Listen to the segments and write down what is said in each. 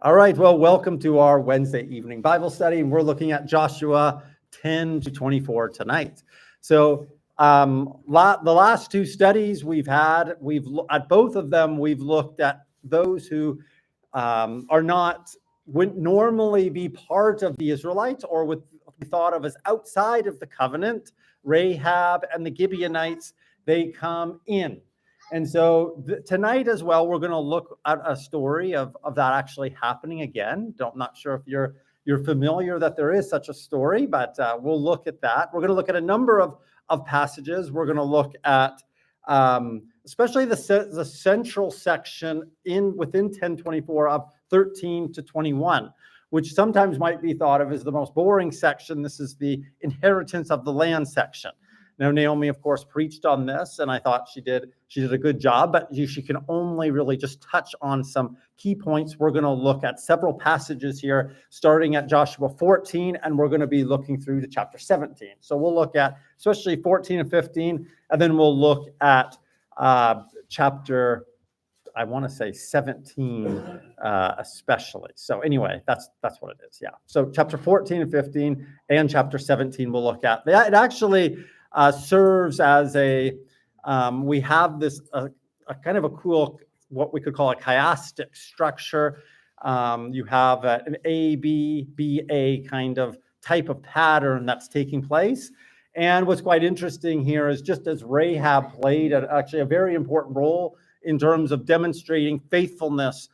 All right, well, welcome to our Wednesday evening Bible study, and we're looking at Joshua 10 to 24 tonight. So the last two studies we've had, at both of them, we've looked at those who wouldn't normally be part of the Israelites or would be thought of as outside of the covenant. Rahab and the Gibeonites, they come in. And so tonight as well, we're going to look at a story of that actually happening again. Not sure if you're familiar that there is such a story, but we'll look at that. We're going to look at a number of passages. We're going to look at especially the central section within 1024 of 13 to 21, which sometimes might be thought of as the most boring section. This is the inheritance of the land section. Now, Naomi, of course, preached on this, and I thought she did a good job, but she can only really just touch on some key points. We're going to look at several passages here, starting at Joshua 14, and we're going to be looking through to chapter 17. So we'll look at especially 14 and 15, and then we'll look at chapter, I want to say 17 especially. So anyway, that's what it is, yeah. So chapter 14 and 15 and chapter 17 we'll look at. It actually serves as we have this a kind of a cool, what we could call a chiastic structure. You have an A, B, B, A kind of type of pattern that's taking place. And what's quite interesting here is just as Rahab played actually a very important role in terms of demonstrating faithfulness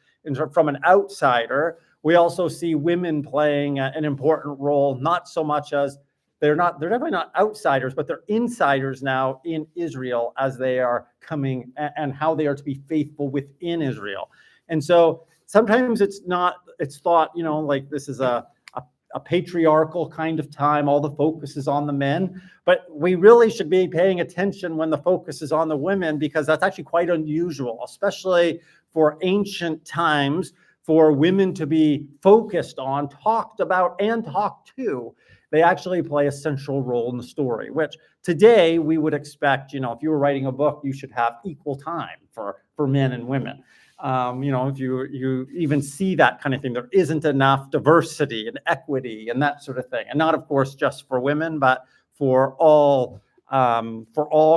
from an outsider, we also see women playing an important role, not so much as they're definitely not outsiders, but they're insiders now in Israel as they are coming and how they are to be faithful within Israel. And so sometimes it's thought, like this is a patriarchal kind of time. All the focus is on the men, but we really should be paying attention when the focus is on the women, because that's actually quite unusual, especially for ancient times, for women to be focused on, talked about, and talked to. They actually play a central role in the story, which today we would expect, if you were writing a book, you should have equal time for men and women. If you even see that kind of thing, there isn't enough diversity and equity and that sort of thing. And not, of course, just for women, but for all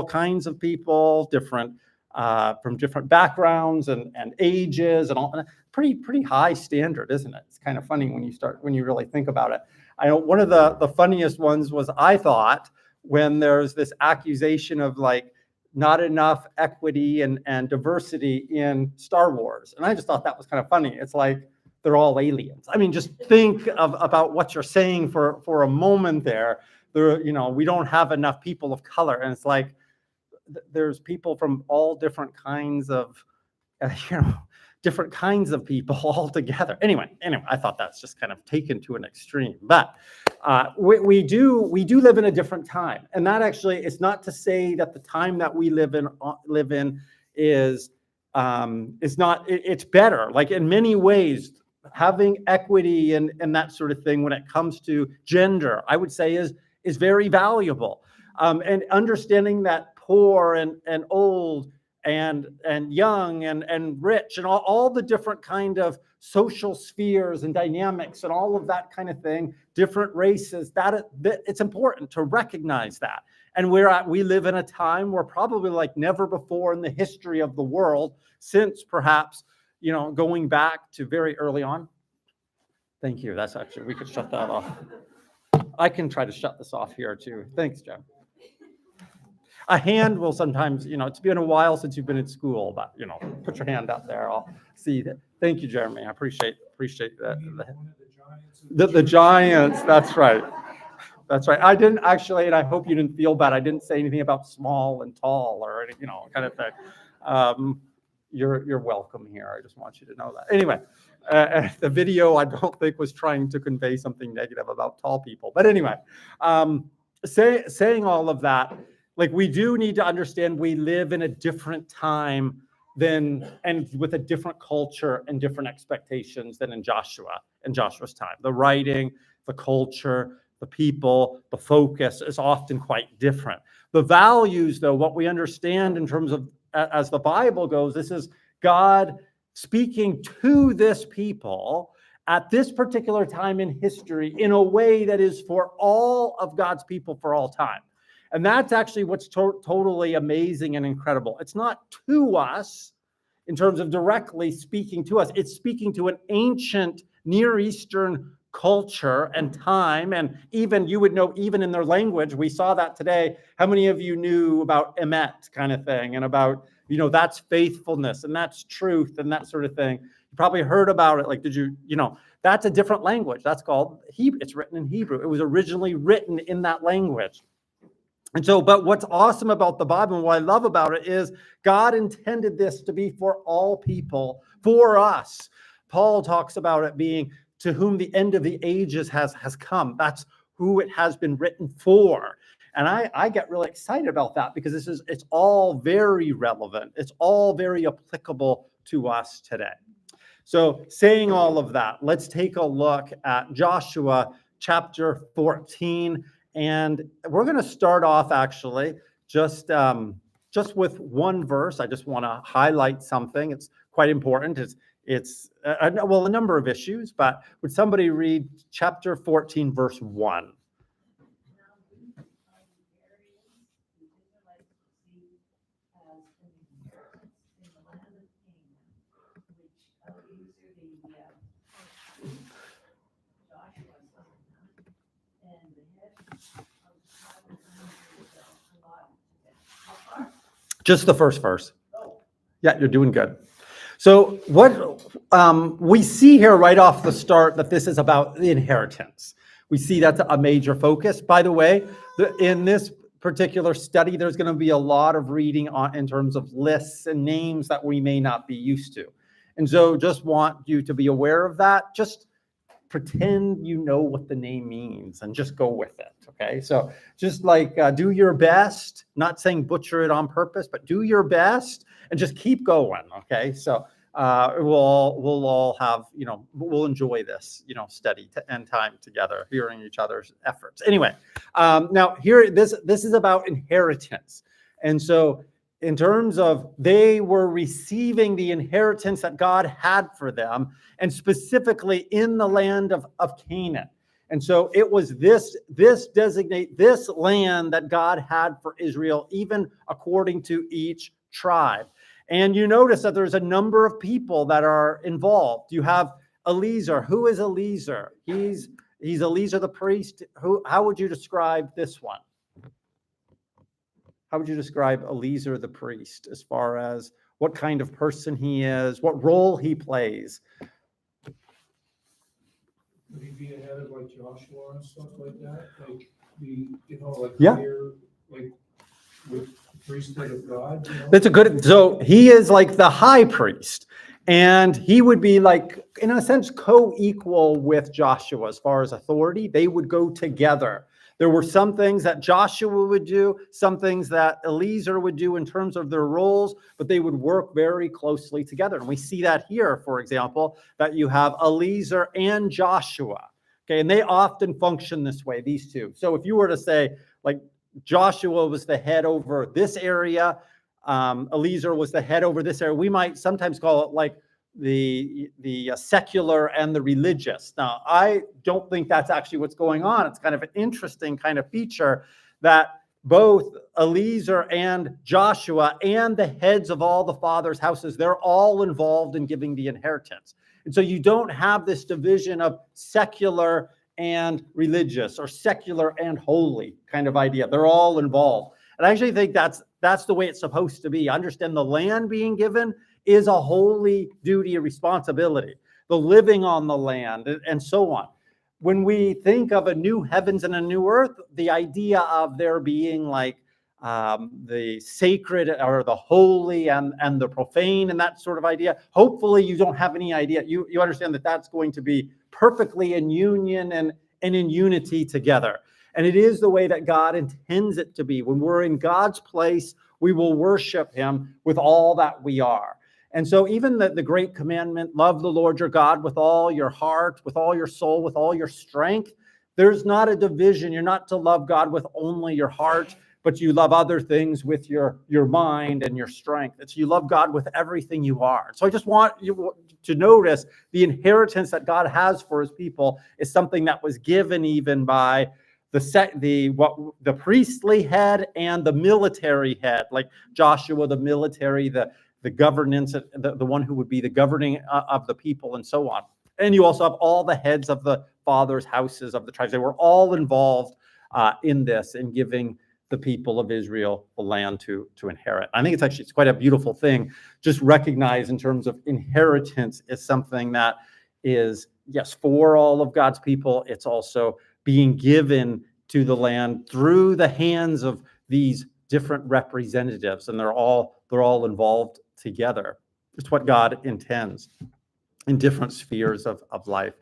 kinds of people, from different backgrounds and ages and all. Pretty high standard, isn't it? It's kind of funny when you really think about it. I know one of the funniest ones was, I thought, when there's this accusation of like not enough equity and diversity in Star Wars. And I just thought that was kind of funny. It's like they're all aliens. I mean, just think about what you're saying for a moment there. We don't have enough people of color. And it's like there's people from all different kinds of, different kinds of people all together. Anyway, I thought that's just kind of taken to an extreme. But we do live in a different time, and that actually is not to say that the time that we live in is not. It's better. Like in many ways, having equity and that sort of thing when it comes to gender, I would say is very valuable. And understanding that poor and old and young and rich and all the different kind of social spheres and dynamics and all of that kind of thing, different races, that it's important to recognize that. And we live in a time where probably like never before in the history of the world, since perhaps, going back to very early on. Thank you. That's actually, we could shut that off. I can try to shut this off here too. Thanks, Jim. A hand will sometimes, it's been a while since you've been in school, but, put your hand up there. I'll see that. Thank you, Jeremy. I appreciate that. The Giants, that's right. That's right. I didn't actually, and I hope you didn't feel bad, I didn't say anything about small and tall or, kind of thing. You're welcome here. I just want you to know that. Anyway, the video, I don't think, was trying to convey something negative about tall people. But anyway, saying all of that, like we do need to understand we live in a different time and with a different culture and different expectations than in Joshua's time. The writing, the culture, the people, the focus is often quite different. The values, though, what we understand in terms of, as the Bible goes, this is God speaking to this people at this particular time in history in a way that is for all of God's people for all time. And that's actually what's totally amazing and incredible. It's not to us in terms of directly speaking to us. It's speaking to an ancient Near Eastern culture and time. And even, you would know, even in their language, we saw that today. How many of you knew about emet kind of thing, and about, that's faithfulness and that's truth and that sort of thing? You probably heard about it. Like, that's a different language. That's called Hebrew. It's written in Hebrew. It was originally written in that language. And so, but what's awesome about the Bible and what I love about it is God intended this to be for all people, for us. Paul talks about it being to whom the end of the ages has come. That's who it has been written for. And I get really excited about that, because it's all very relevant. It's all very applicable to us today. So saying all of that, let's take a look at Joshua chapter 14. And we're going to start off actually just with one verse. I just want to highlight something. It's quite important. It's a number of issues, but would somebody read chapter 14, verse 1? Just the first verse. Yeah, you're doing good. So what we see here right off the start, that this is about the inheritance. We see that's a major focus. By the way, in this particular study, there's going to be a lot of reading in terms of lists and names that we may not be used to. And so just want you to be aware of that. Just pretend you know what the name means and just go with it. Okay, so just like do your best, not saying butcher it on purpose, but do your best and just keep going. Okay, so we'll all have, we'll enjoy this, study and time together, hearing each other's efforts. Anyway, now here, this is about inheritance. And so in terms of, they were receiving the inheritance that God had for them, and specifically in the land of Canaan. And so it was this land that God had for Israel, even according to each tribe. And you notice that there's a number of people that are involved. You have Eliezer. Who is Eliezer? He's Eliezer the priest. How would you describe this one? How would you describe Eliezer the priest, as far as what kind of person he is, what role he plays? Would he be ahead of like Joshua and stuff like that? Like Here, like with the priesthood of God? That's a good, so he is like the high priest, and he would be like, in a sense, co-equal with Joshua as far as authority. They would go together. There were some things that Joshua would do, some things that Eliezer would do in terms of their roles, but they would work very closely together. And we see that here, for example, that you have Eliezer and Joshua. Okay, and they often function this way, these two. So if you were to say, like, Joshua was the head over this area, Eliezer was the head over this area, we might sometimes call it like the secular and the religious. Now, I don't think that's actually what's going on. It's kind of an interesting kind of feature that both Eliezer and Joshua and the heads of all the fathers' houses, they're all involved in giving the inheritance. And so you don't have this division of secular and religious, or secular and holy kind of idea. They're all involved. And I actually think that's the way it's supposed to be. Understand the land being given is a holy duty and responsibility, the living on the land, and so on. When we think of a new heavens and a new earth, the idea of there being like the sacred or the holy and the profane and that sort of idea, hopefully you don't have any idea. You understand that that's going to be perfectly in union and in unity together. And it is the way that God intends it to be. When we're in God's place, we will worship him with all that we are. And so even the great commandment, love the Lord your God with all your heart, with all your soul, with all your strength, there's not a division. You're not to love God with only your heart. but you love other things with your mind and your strength. It's you love God with everything you are. So I just want you to notice the inheritance that God has for his people is something that was given even by the priestly head and the military head, like Joshua, the military, the governance, the one who would be the governing of the people and so on. And you also have all the heads of the fathers' houses of the tribes. They were all involved in this, in giving the people of Israel the land to inherit. I think it's quite a beautiful thing. Just recognize in terms of inheritance is something that is, yes, for all of God's people. It's also being given to the land through the hands of these different representatives, and they're all involved together. It's what God intends in different spheres of life.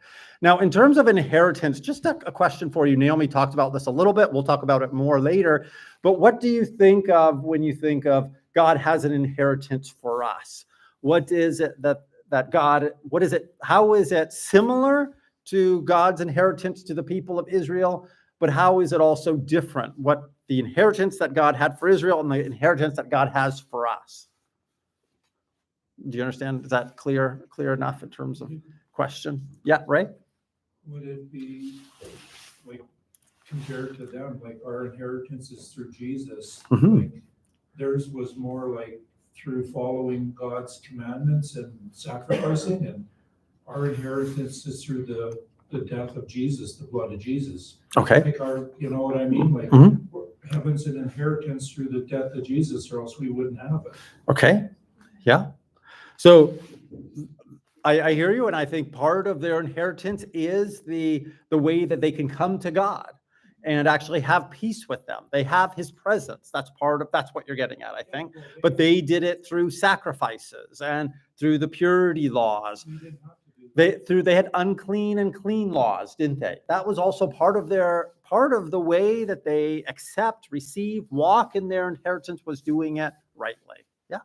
Now, in terms of inheritance, just a question for you. Naomi talked about this a little bit. We'll talk about it more later. But what do you think of when you think of God has an inheritance for us? What is it that God, what is it, how is it similar to God's inheritance to the people of Israel, but how is it also different? What the inheritance that God had for Israel and the inheritance that God has for us? Do you understand? Is that clear enough in terms of question? Yeah, Ray? Would it be like compared to them, like our inheritance is through Jesus? Mhm. Like theirs was more like through following God's commandments and sacrificing, and our inheritance is through the death of Jesus, the blood of Jesus. Okay. Like our, you know what I mean? Like Mhm. heaven's an inheritance through the death of Jesus, or else we wouldn't have it. Okay. Yeah. So I hear you, and I think part of their inheritance is the way that they can come to God and actually have peace with them. They have his presence. That's what you're getting at, I think. But they did it through sacrifices and through the purity laws. We didn't have to do that. They had unclean and clean laws, didn't they? That was also part of the way that they accept, receive, walk in their inheritance was doing it rightly. Yeah,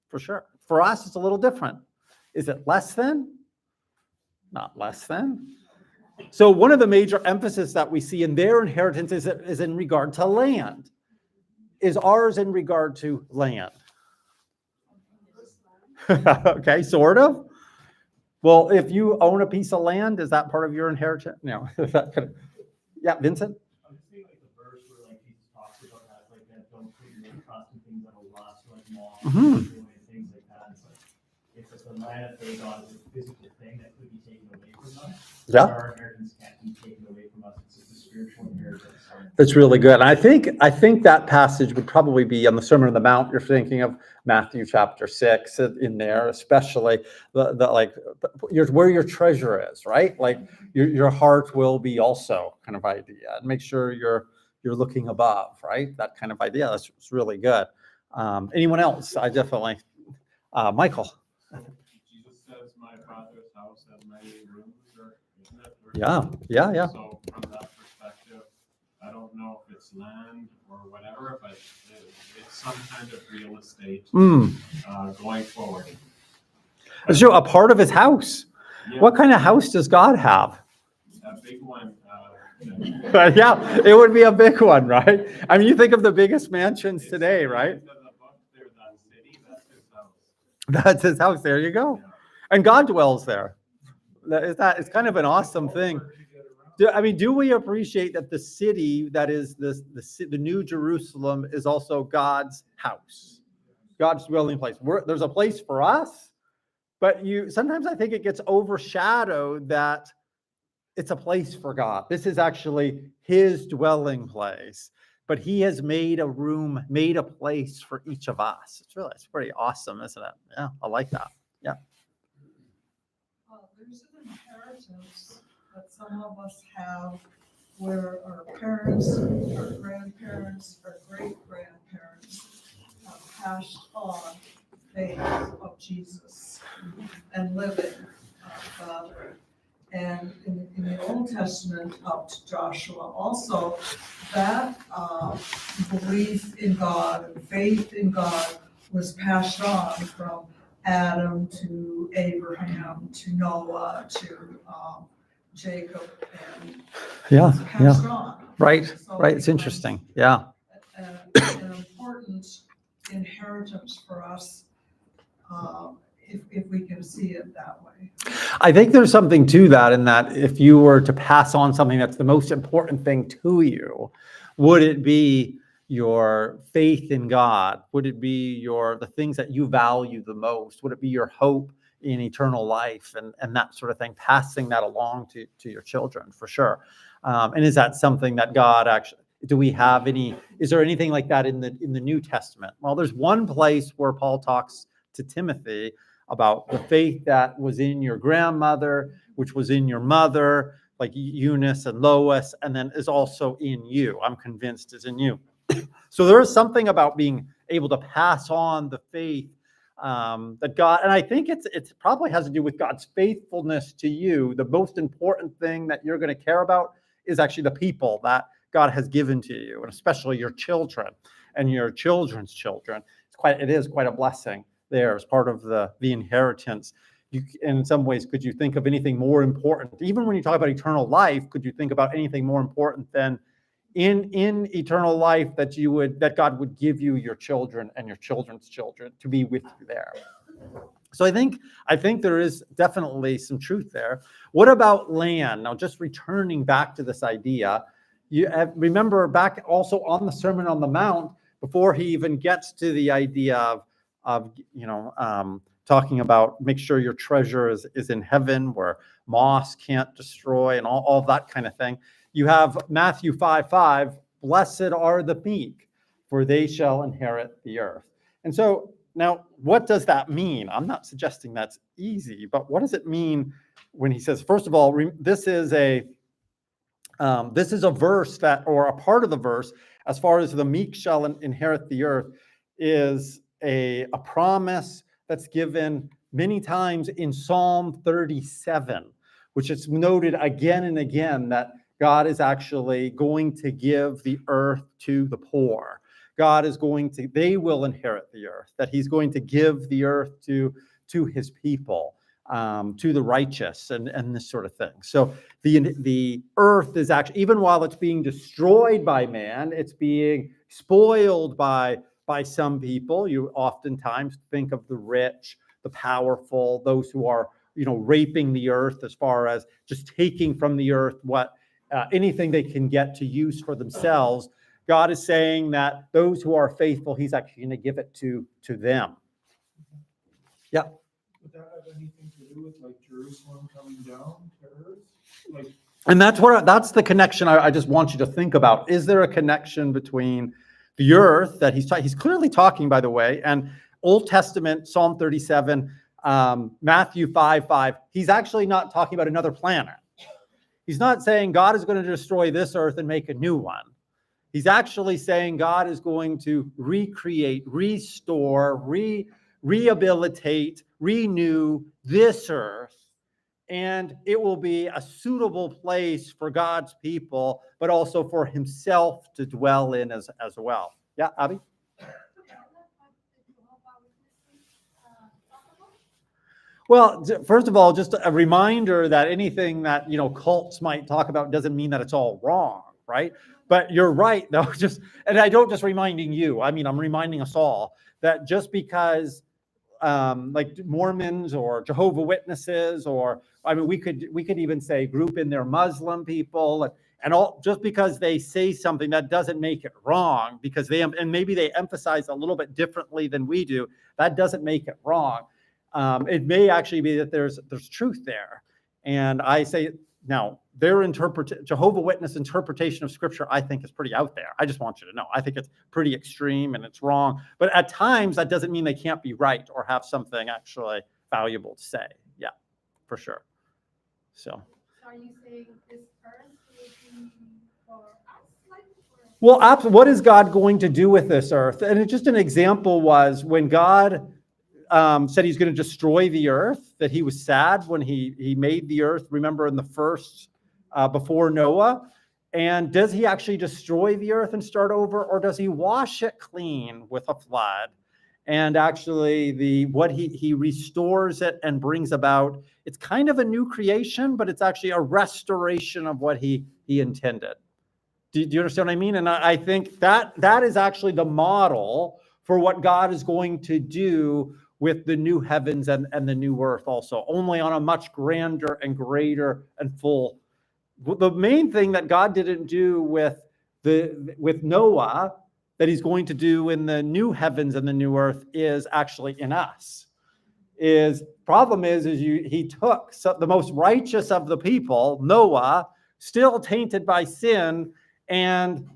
for sure. For us, it's a little different. Is it less than? Not less than. So one of the major emphasis that we see in their inheritance is in regard to land. Is ours in regard to land? Okay, sort of. Well, if you own a piece of land, is that part of your inheritance? No. Yeah, Vincent? I would say like the verse where like Jesus talks about that, like that don't put your trust in things that will last, like moths, Mhm. and things like that. It's like if it's the land that they got is a physical thing that could be taken away from us, Yeah. our inheritance can't be taken away from us. It's just a spiritual inheritance. That's really good. And I think that passage would probably be on the Sermon on the Mount. You're thinking of Matthew chapter 6 in there, especially where your treasure is, right? Like your heart will be also kind of idea. And make sure you're looking above, right? That kind of idea. That's really good. Anyone else? I definitely, Michael. Jesus says, "My Father's house has many rooms," or isn't it? Yeah. So from that perspective, I don't know if it's land or whatever, but it's some kind of real estate going forward. So a part of his house. Yeah, What kind of house does God have? a big one. Yeah, it would be a big one, right? I mean, you think of the biggest mansions today, right? Into the book there, that city, that's his house. That's his house. There you go. Yeah. And God dwells there. It's kind of an awesome thing. Do we appreciate that the city that is the New Jerusalem is also God's house, God's dwelling place? There's a place for us, but sometimes I think it gets overshadowed that it's a place for God. This is actually his dwelling place, but he has made a place for each of us. It's pretty awesome, isn't it? Yeah, I like that. Yeah. There's an inheritance that some of us have where our parents, our grandparents, our great-grandparents have passed on faith of Jesus and living Father. And in the Old Testament up to Joshua, also that belief in God and faith in God was passed on from Adam to Abraham to Noah to Jacob, and Yeah. it's passed on. Right. So Right. It's it interesting. Yeah. was, an important inheritance for us, if we can see it that way. I think there's something to that, in that if you were to pass on something that's the most important thing to you, would it be your faith in God? Would it be the things that you value the most? Would it be your hope in eternal life and that sort of thing, passing that along to your children, for sure. And is that something that God actually, is there anything like that in the New Testament? Well, there's one place where Paul talks to Timothy about the faith that was in your grandmother, which was in your mother, like Eunice and Lois, and then is also in you. I'm convinced is in you. So there is something about being able to pass on the faith that God, and I think it probably has to do with God's faithfulness to you. The most important thing that you're going to care about is actually the people that God has given to you, and especially your children and your children's children. It is quite a blessing there as part of the inheritance. In some ways, could you think of anything more important? Even when you talk about eternal life, could you think about anything more important than in eternal life that God would give you your children and your children's children to be with you there? So I think there is definitely some truth there. What about land? Now, just returning back to this idea, you remember back also on the Sermon on the Mount, before he even gets to the idea of talking about make sure your treasure is in heaven where moss can't destroy and all that kind of thing. You have Matthew 5:5, blessed are the meek, for they shall inherit the earth. And so now, what does that mean? I'm not suggesting that's easy, but what does it mean when he says, first of all, this is a verse or a part of the verse, as far as the meek shall inherit the earth, is a promise that's given many times in Psalm 37, which is noted again and again that God is actually going to give the earth to the poor. They will inherit the earth, that he's going to give the earth to his people, to the righteous and this sort of thing. So the earth is actually, even while it's being destroyed by man, it's being spoiled by some people. You oftentimes think of the rich, the powerful, those who are, raping the earth as far as just taking from the earth anything they can get to use for themselves. God is saying that those who are faithful, he's actually going to give it to them. Yeah. Would that have anything to do with like Jerusalem coming down to earth? And that's the connection I just want you to think about. Is there a connection between the earth that he's clearly talking, by the way, and Old Testament, Psalm 37, Matthew 5:5, he's actually not talking about another planet. He's not saying God is going to destroy this earth and make a new one. He's actually saying God is going to recreate, restore, rehabilitate, renew this earth, and it will be a suitable place for God's people, but also for himself to dwell in as well. Yeah, Abby? Well, first of all, just a reminder that anything that, cults might talk about doesn't mean that it's all wrong, right? But you're right, though, and I don't just reminding you, I mean, I'm reminding us all that just because like Mormons or Jehovah's Witnesses, or, I mean, we could even say group in there Muslim people and all, just because they say something, that doesn't make it wrong, because and maybe they emphasize a little bit differently than we do. That doesn't make it wrong. It may actually be that there's truth there. And I say, now, their Jehovah's Witness interpretation of Scripture, I think, is pretty out there. I just want you to know. I think it's pretty extreme and it's wrong. But at times, that doesn't mean they can't be right or have something actually valuable to say. Yeah, for sure. So are you saying this earth will be for us? Well, what is God going to do with this earth? And just an example was when God said he's going to destroy the earth, that he was sad when he made the earth, remember, in the first, before Noah. And does he actually destroy the earth and start over, or does he wash it clean with a flood? And actually he restores it and brings about, it's kind of a new creation, but it's actually a restoration of what he intended. Do you understand what I mean? And I think that is actually the model for what God is going to do with the new heavens and the new earth also, only on a much grander and greater and full. The main thing that God didn't do with Noah that he's going to do in the new heavens and the new earth is actually in us. Problem is he took the most righteous of the people, Noah, still tainted by sin, and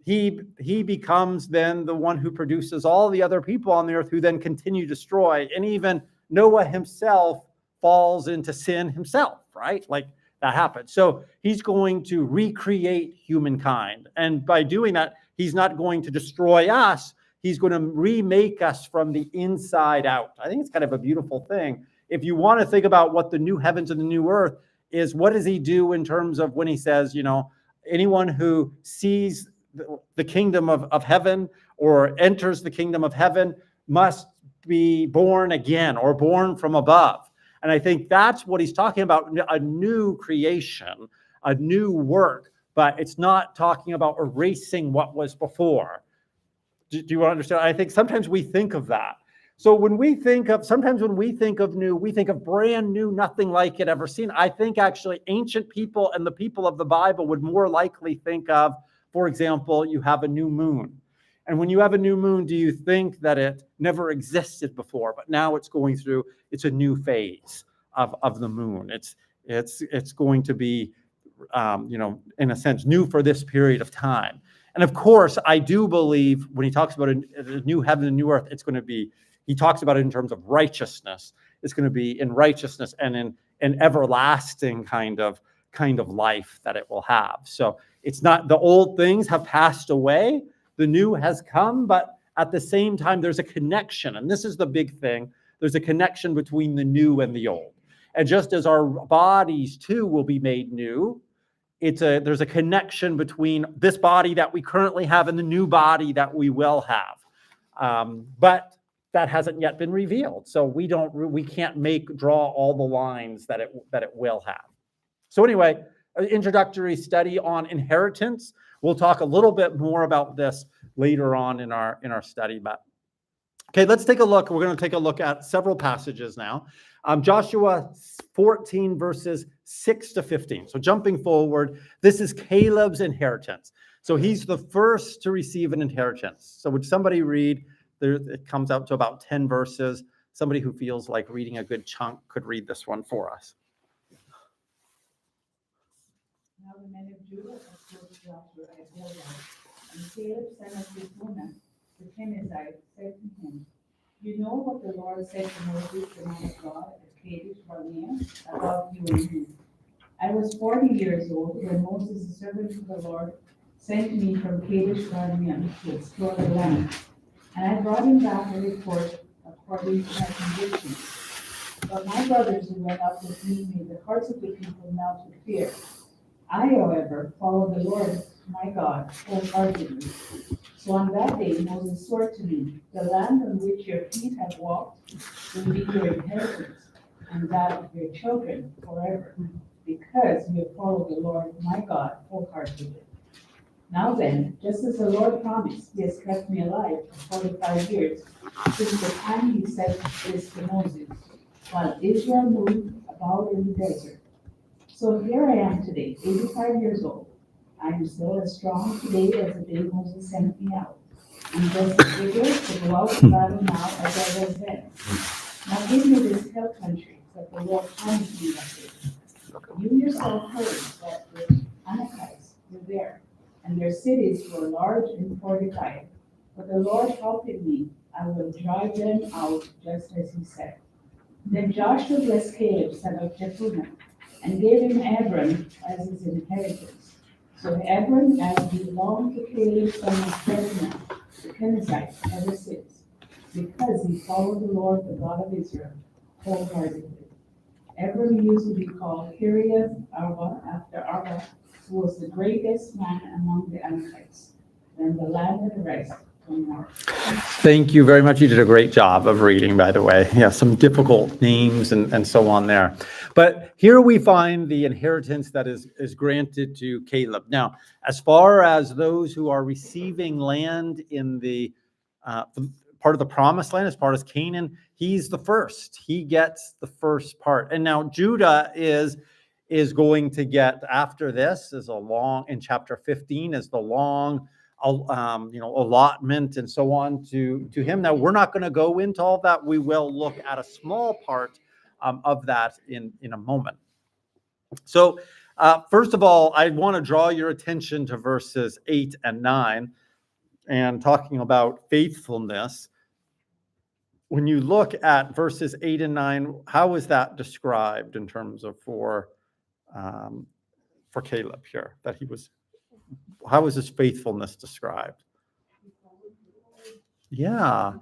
he becomes then the one who produces all the other people on the earth who then continue to destroy. And even Noah himself falls into sin himself, right? Like that happened. So he's going to recreate humankind. And by doing that, he's not going to destroy us. He's going to remake us from the inside out. I think it's kind of a beautiful thing. If you want to think about what the new heavens and the new earth is, what does he do in terms of when he says, anyone who sees the kingdom of heaven or enters the kingdom of heaven must be born again or born from above. And I think that's what he's talking about, a new creation, a new work, but it's not talking about erasing what was before. Do you understand? I think sometimes we think of that. So sometimes when we think of new, we think of brand new, nothing like it ever seen. I think actually ancient people and the people of the Bible would more likely think of, for example, you have a new moon. And when you have a new moon, do you think that it never existed before, but now it's going through, it's a new phase of the moon. It's going to be, in a sense, new for this period of time. And of course, I do believe when he talks about a new heaven and new earth, it's going to be, he talks about it in terms of righteousness. It's going to be in righteousness and in an everlasting kind of life that it will have. So it's not, the old things have passed away, the new has come, but at the same time, there's a connection. And this is the big thing. There's a connection between the new and the old. And just as our bodies too will be made new, there's a connection between this body that we currently have and the new body that we will have. But that hasn't yet been revealed. So we can't draw all the lines that it will have. So anyway, an introductory study on inheritance. We'll talk a little bit more about this later on in our study. But okay, let's take a look. We're going to take a look at several passages now. Joshua 14 verses 6 to 15. So jumping forward, this is Caleb's inheritance. So he's the first to receive an inheritance. So would somebody read? It comes out to about 10 verses. Somebody who feels like reading a good chunk could read this one for us. Now the men of Judah approached Joshua at Gilgal, and Caleb, son of Jephunneh, the Kenizzite, said to him, "You know what the Lord said to Moses, the man of God, at Kadesh Barnea, about you and me. I was 40 years old when Moses, the servant of the Lord, sent me from Kadesh Barnea to explore the land, and I brought him back a report according to my conditions. But my brothers who went up with me made the hearts of the people melt with fear. I, however, followed the Lord my God wholeheartedly. So on that day Moses swore to me, the land on which your feet have walked will be your inheritance, and that of your children forever, because you have followed the Lord my God wholeheartedly. Now then, just as the Lord promised, he has kept me alive for 45 years, since the time he said this to Moses, while Israel moved about in the desert. So here I am today, 85 years old. I am still as strong today as the day Moses sent me out. I'm just as vigorous to go out to battle now as I was then. Now give me this hill country that the Lord promised me that day. You yourself heard that the Anakites were there, and their cities were large and fortified. But the Lord helped me. I will drive them out just as he said. Then Joshua blessed Caleb, son of Jephunneh, and gave him Hebron as his inheritance. So Hebron has belonged to Caleb, son of Jephunneh, the Kenizzite, ever since, because he followed the Lord, the God of Israel, wholeheartedly. Hebron used to be called Kiriath Arba, after Arba, who was the greatest man among the Anakites. Then the land of the rest some more. Thank you very much. You did a great job of reading, by the way. Yeah, some difficult names and so on there. But here we find the inheritance that is granted to Caleb. Now, as far as those who are receiving land in the part of the promised land, as far as Canaan, he's the first. He gets the first part. And now Judah is going to get, after this, is a long, in chapter 15, is the long allotment and so on to him. Now, we're not going to go into all that. We will look at a small part of that in a moment. So, first of all, I want to draw your attention to verses 8 and 9 and talking about faithfulness. When you look at verses 8 and 9, how is that described in terms of for Caleb here, that he was, how is his faithfulness described? Yeah.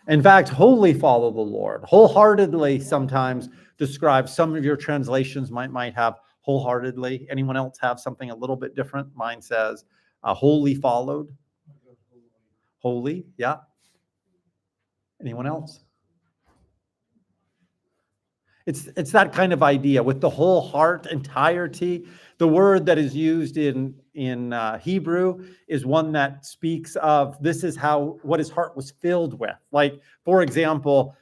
In fact, wholly follow the Lord. Wholeheartedly sometimes describes, some of your translations might have wholeheartedly. Anyone else have something a little bit different? Mine says wholly followed. Holy, yeah. Anyone else? It's that kind of idea with the whole heart, entirety. The word that is used in Hebrew is one that speaks of this is what his heart was filled with. Like, for example,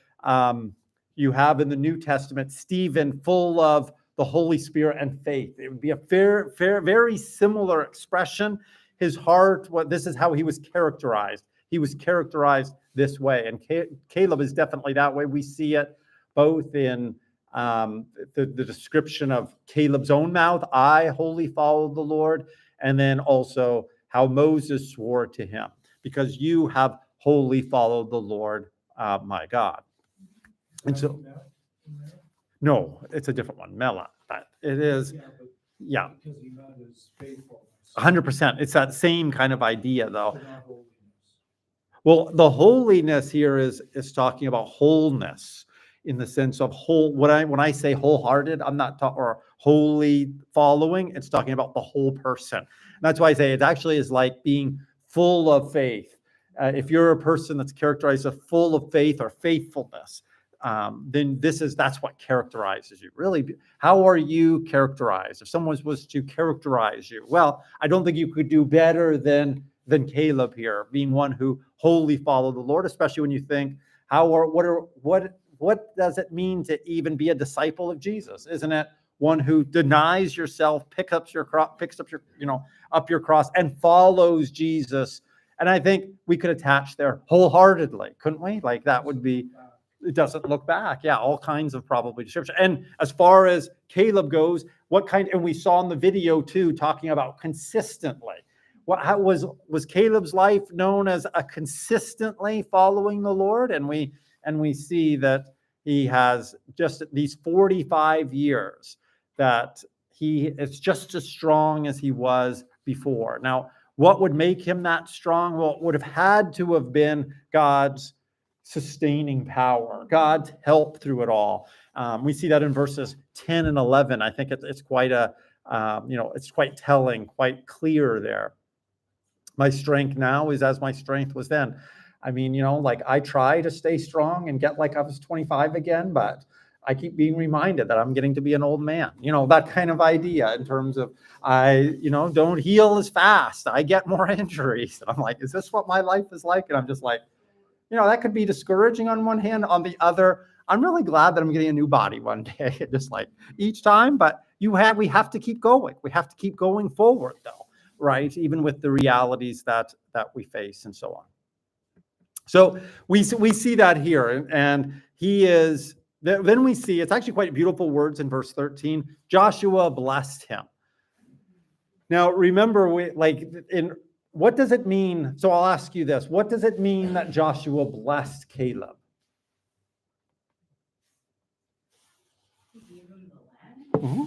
you have in the New Testament Stephen full of the Holy Spirit and faith. It would be a very similar expression. His heart, this is how he was characterized. He was characterized this way, and Caleb is definitely that way. We see it both in the description of Caleb's own mouth, I wholly followed the Lord, and then also how Moses swore to him, because you have wholly followed the Lord, my God. And so, no, it's a different one, Mela. But it is, yeah, Because he meant his faithfulness. 100%. It's that same kind of idea, though. But not holiness. Well, the holiness here is talking about wholeness in the sense of whole. When I say wholehearted, I'm not talking or wholly following. It's talking about the whole person. And that's why I say it actually is like being full of faith. If you're a person that's characterized as full of faith or faithfulness, then that's what characterizes you. Really, how are you characterized? If someone was to characterize you, well, I don't think you could do better than Caleb here, being one who wholly followed the Lord, especially when you think, what does it mean to even be a disciple of Jesus? Isn't it one who denies yourself, picks up your cross and follows Jesus? And I think we could attach there wholeheartedly, couldn't we? Like that would be, it doesn't look back. Yeah, all kinds of probably description. And as far as Caleb goes, and we saw in the video too, talking about consistently. How was Caleb's life known as a consistently following the Lord? And we see that he has just these 45 years that he is just as strong as he was before. Now, what would make him that strong? Well, it would have had to have been God's sustaining power, God's help through it all. We see that in verses 10 and 11. I think it's quite it's quite telling, quite clear there. My strength now is as my strength was then. I mean, like I try to stay strong and get like I was 25 again, but I keep being reminded that I'm getting to be an old man, that kind of idea in terms of don't heal as fast. I get more injuries. I'm like, is this what my life is like? And I'm just like, that could be discouraging on one hand. On the other, I'm really glad that I'm getting a new body one day, just like each time, but we have to keep going. We have to keep going forward though, right? Even with the realities that we face and so on. So we see that here, and he is, then we see, it's actually quite beautiful words in verse 13, Joshua blessed him. Now, remember, what does it mean? So I'll ask you this. What does it mean that Joshua blessed Caleb? Mm-hmm.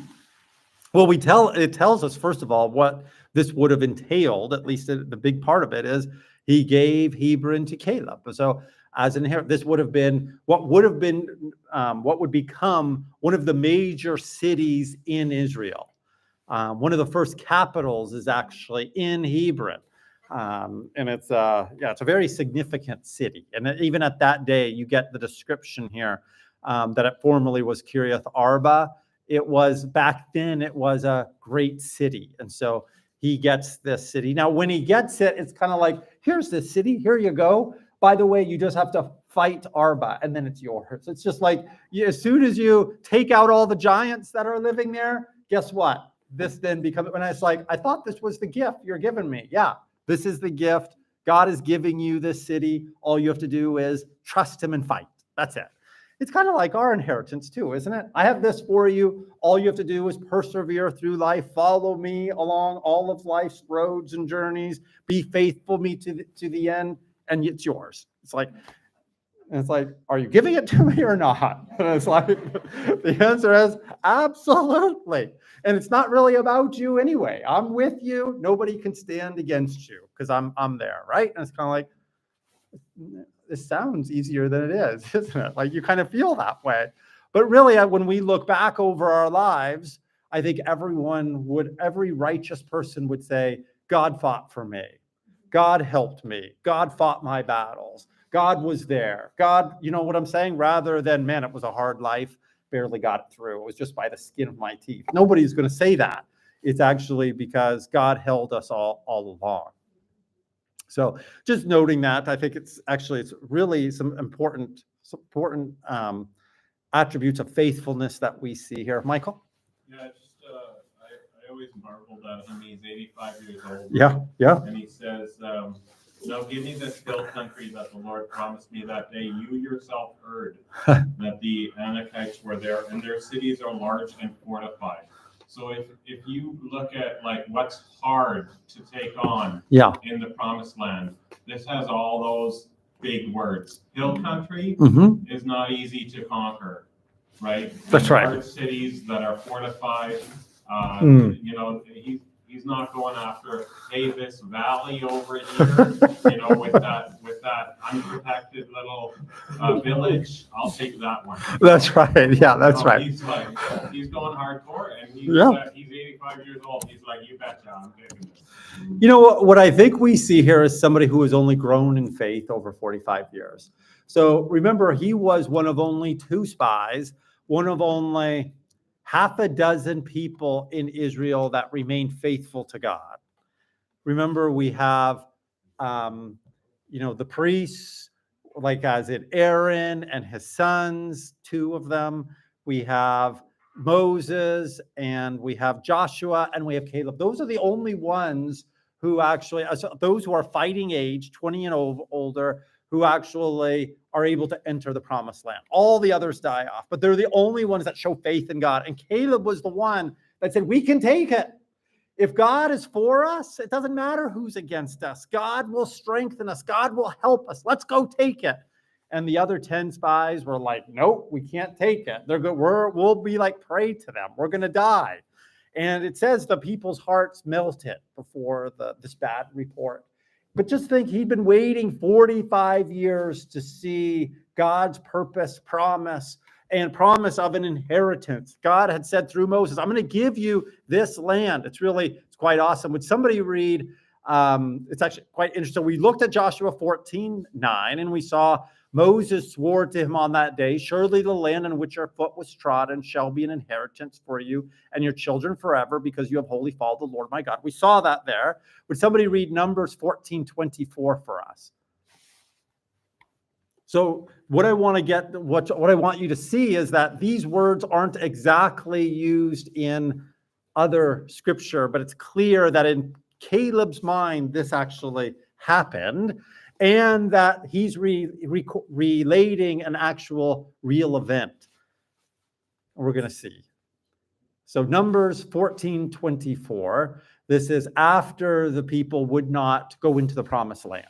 Well, it tells us, first of all, what this would have entailed, at least the big part of it is, he gave Hebron to Caleb. So as an inheritance, this would have been what would become one of the major cities in Israel. One of the first capitals is actually in Hebron. And it's it's a very significant city. And even at that day, you get the description here that it formerly was Kiriath Arba. It was back then, it was a great city. And so he gets this city. Now, when he gets it, it's kind of like, here's the city, here you go. By the way, you just have to fight Arba and then it's yours. It's just like, as soon as you take out all the giants that are living there, guess what? This then becomes, when it's like, I thought this was the gift you're giving me. Yeah, this is the gift. God is giving you this city. All you have to do is trust him and fight. That's it. It's kind of like our inheritance too, isn't it? I have this for you. All you have to do is persevere through life. Follow me along all of life's roads and journeys. Be faithful me to the end, and it's yours. It's like, are you giving it to me or not? And it's like, the answer is absolutely. And it's not really about you anyway. I'm with you. Nobody can stand against you because I'm there, right? And it's kind of like, this sounds easier than it is, isn't it? Like you kind of feel that way. But really, when we look back over our lives, I think every righteous person would say, God fought for me. God helped me. God fought my battles. God was there. God, you know what I'm saying? Rather than, man, it was a hard life, barely got it through. It was just by the skin of my teeth. Nobody's going to say that. It's actually because God held us all along. So just noting that, I think it's really some important attributes of faithfulness that we see here. Michael? Yeah, I always marveled at him. He's 85 years old. Yeah. And he says, now give me this hill country that the Lord promised me that day. You yourself heard that the Anakites were there, and their cities are large and fortified. So if you look at like what's hard to take on in the promised land, this has all those big words. Hill country is not easy to conquer, right? That's right. Large cities that are fortified, you know, he's not going after, hey, this valley over here, you know, with that unprotected little village, I'll take that one. That's right. Yeah, that's right. He's going hardcore, and he's 85 years old. He's like, you betcha, I'm taking this. You know what I think we see here is somebody who has only grown in faith over 45 years. So remember, he was one of only 2 spies, one of only half a dozen people in Israel that remained faithful to God. Remember, we have, the priests, like as in Aaron and his sons, 2 of them. We have Moses and we have Joshua and we have Caleb. Those are the only ones who actually, those who are fighting age, 20 and older, who actually are able to enter the promised land. All the others die off, but they're the only ones that show faith in God. And Caleb was the one that said, we can take it. If God is for us, it doesn't matter who's against us. God will strengthen us. God will help us. Let's go take it. And the other 10 spies were like, nope, we can't take it. We'll be like prey to them. We're going to die. And it says the people's hearts melted before this bad report. But just think, he'd been waiting 45 years to see God's purpose, promise of an inheritance. God had said through Moses, I'm going to give you this land. It's quite awesome. Would somebody read, it's actually quite interesting. We looked at Joshua 14:9, and we saw Moses swore to him on that day, surely the land on which your foot was trodden shall be an inheritance for you and your children forever, because you have wholly followed the Lord my God. We saw that there. Would somebody read Numbers 14:24 for us? So what I want you to see is that these words aren't exactly used in other scripture, but it's clear that in Caleb's mind, this actually happened, and that he's relating an actual real event. We're going to see. So Numbers 14:24, this is after the people would not go into the promised land.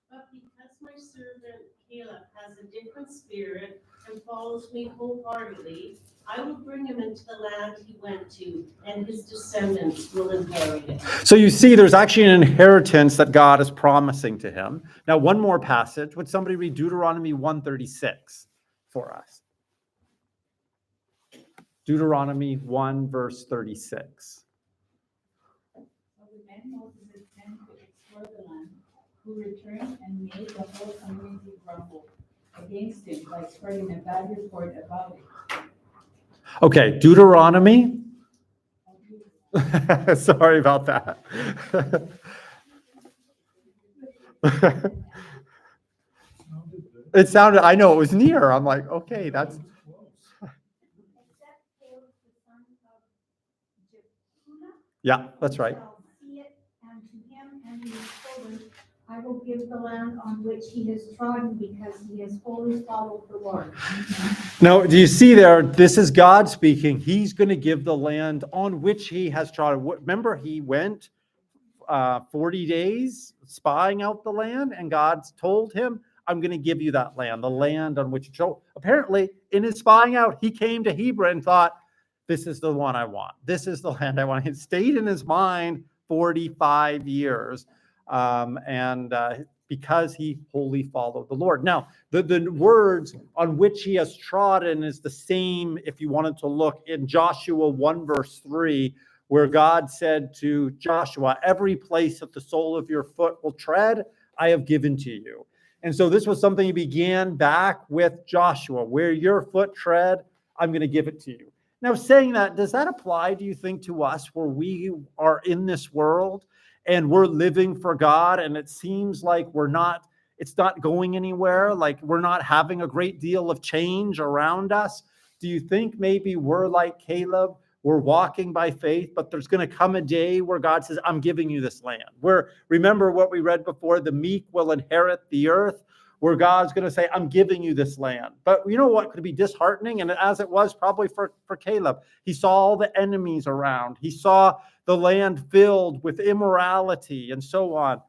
But because my servant Caleb has a different spirit and follows me wholeheartedly, I will bring him into the land he went to, and his descendants will inherit it. So you see, there's actually an inheritance that God is promising to him. Now, one more passage. Would somebody read Deuteronomy 1:36 for us? Deuteronomy 1, verse 36. So the men Moses for the land, who returned and made the whole community grumble against him by spreading a bad report about it. Okay, Deuteronomy. Sorry about that. Sounded good. It sounded, I know it was near. I'm like, okay, that's, Close. Except Caleb, the son of Jephunneh, yeah, that's right. shall see it, and to him and to his children I will give the land on which he has trodden, because he has wholly followed the Lord. Now, do you see there? This is God speaking. He's going to give the land on which he has trodden. Remember, he went 40 days spying out the land, and God told him, I'm going to give you that land, the land on which. So apparently, in his spying out, he came to Hebron and thought, this is the one I want. This is the land I want. It stayed in his mind 45 years. Because he wholly followed the Lord. Now, the words on which he has trodden is the same, if you wanted to look in Joshua 1 verse 3, where God said to Joshua, every place that the sole of your foot will tread, I have given to you. And so this was something he began back with Joshua, where your foot tread, I'm going to give it to you. Now, saying that, does that apply, do you think, to us where we are in this world and we're living for God, and it seems like it's not going anywhere, like we're not having a great deal of change around us? Do you think maybe we're like Caleb, we're walking by faith, but there's going to come a day where God says, I'm giving you this land? Where, remember what we read before, the meek will inherit the earth, where God's going to say, I'm giving you this land. But you know what could be disheartening? And as it was probably for Caleb, he saw all the enemies around. He saw the land filled with immorality and so on.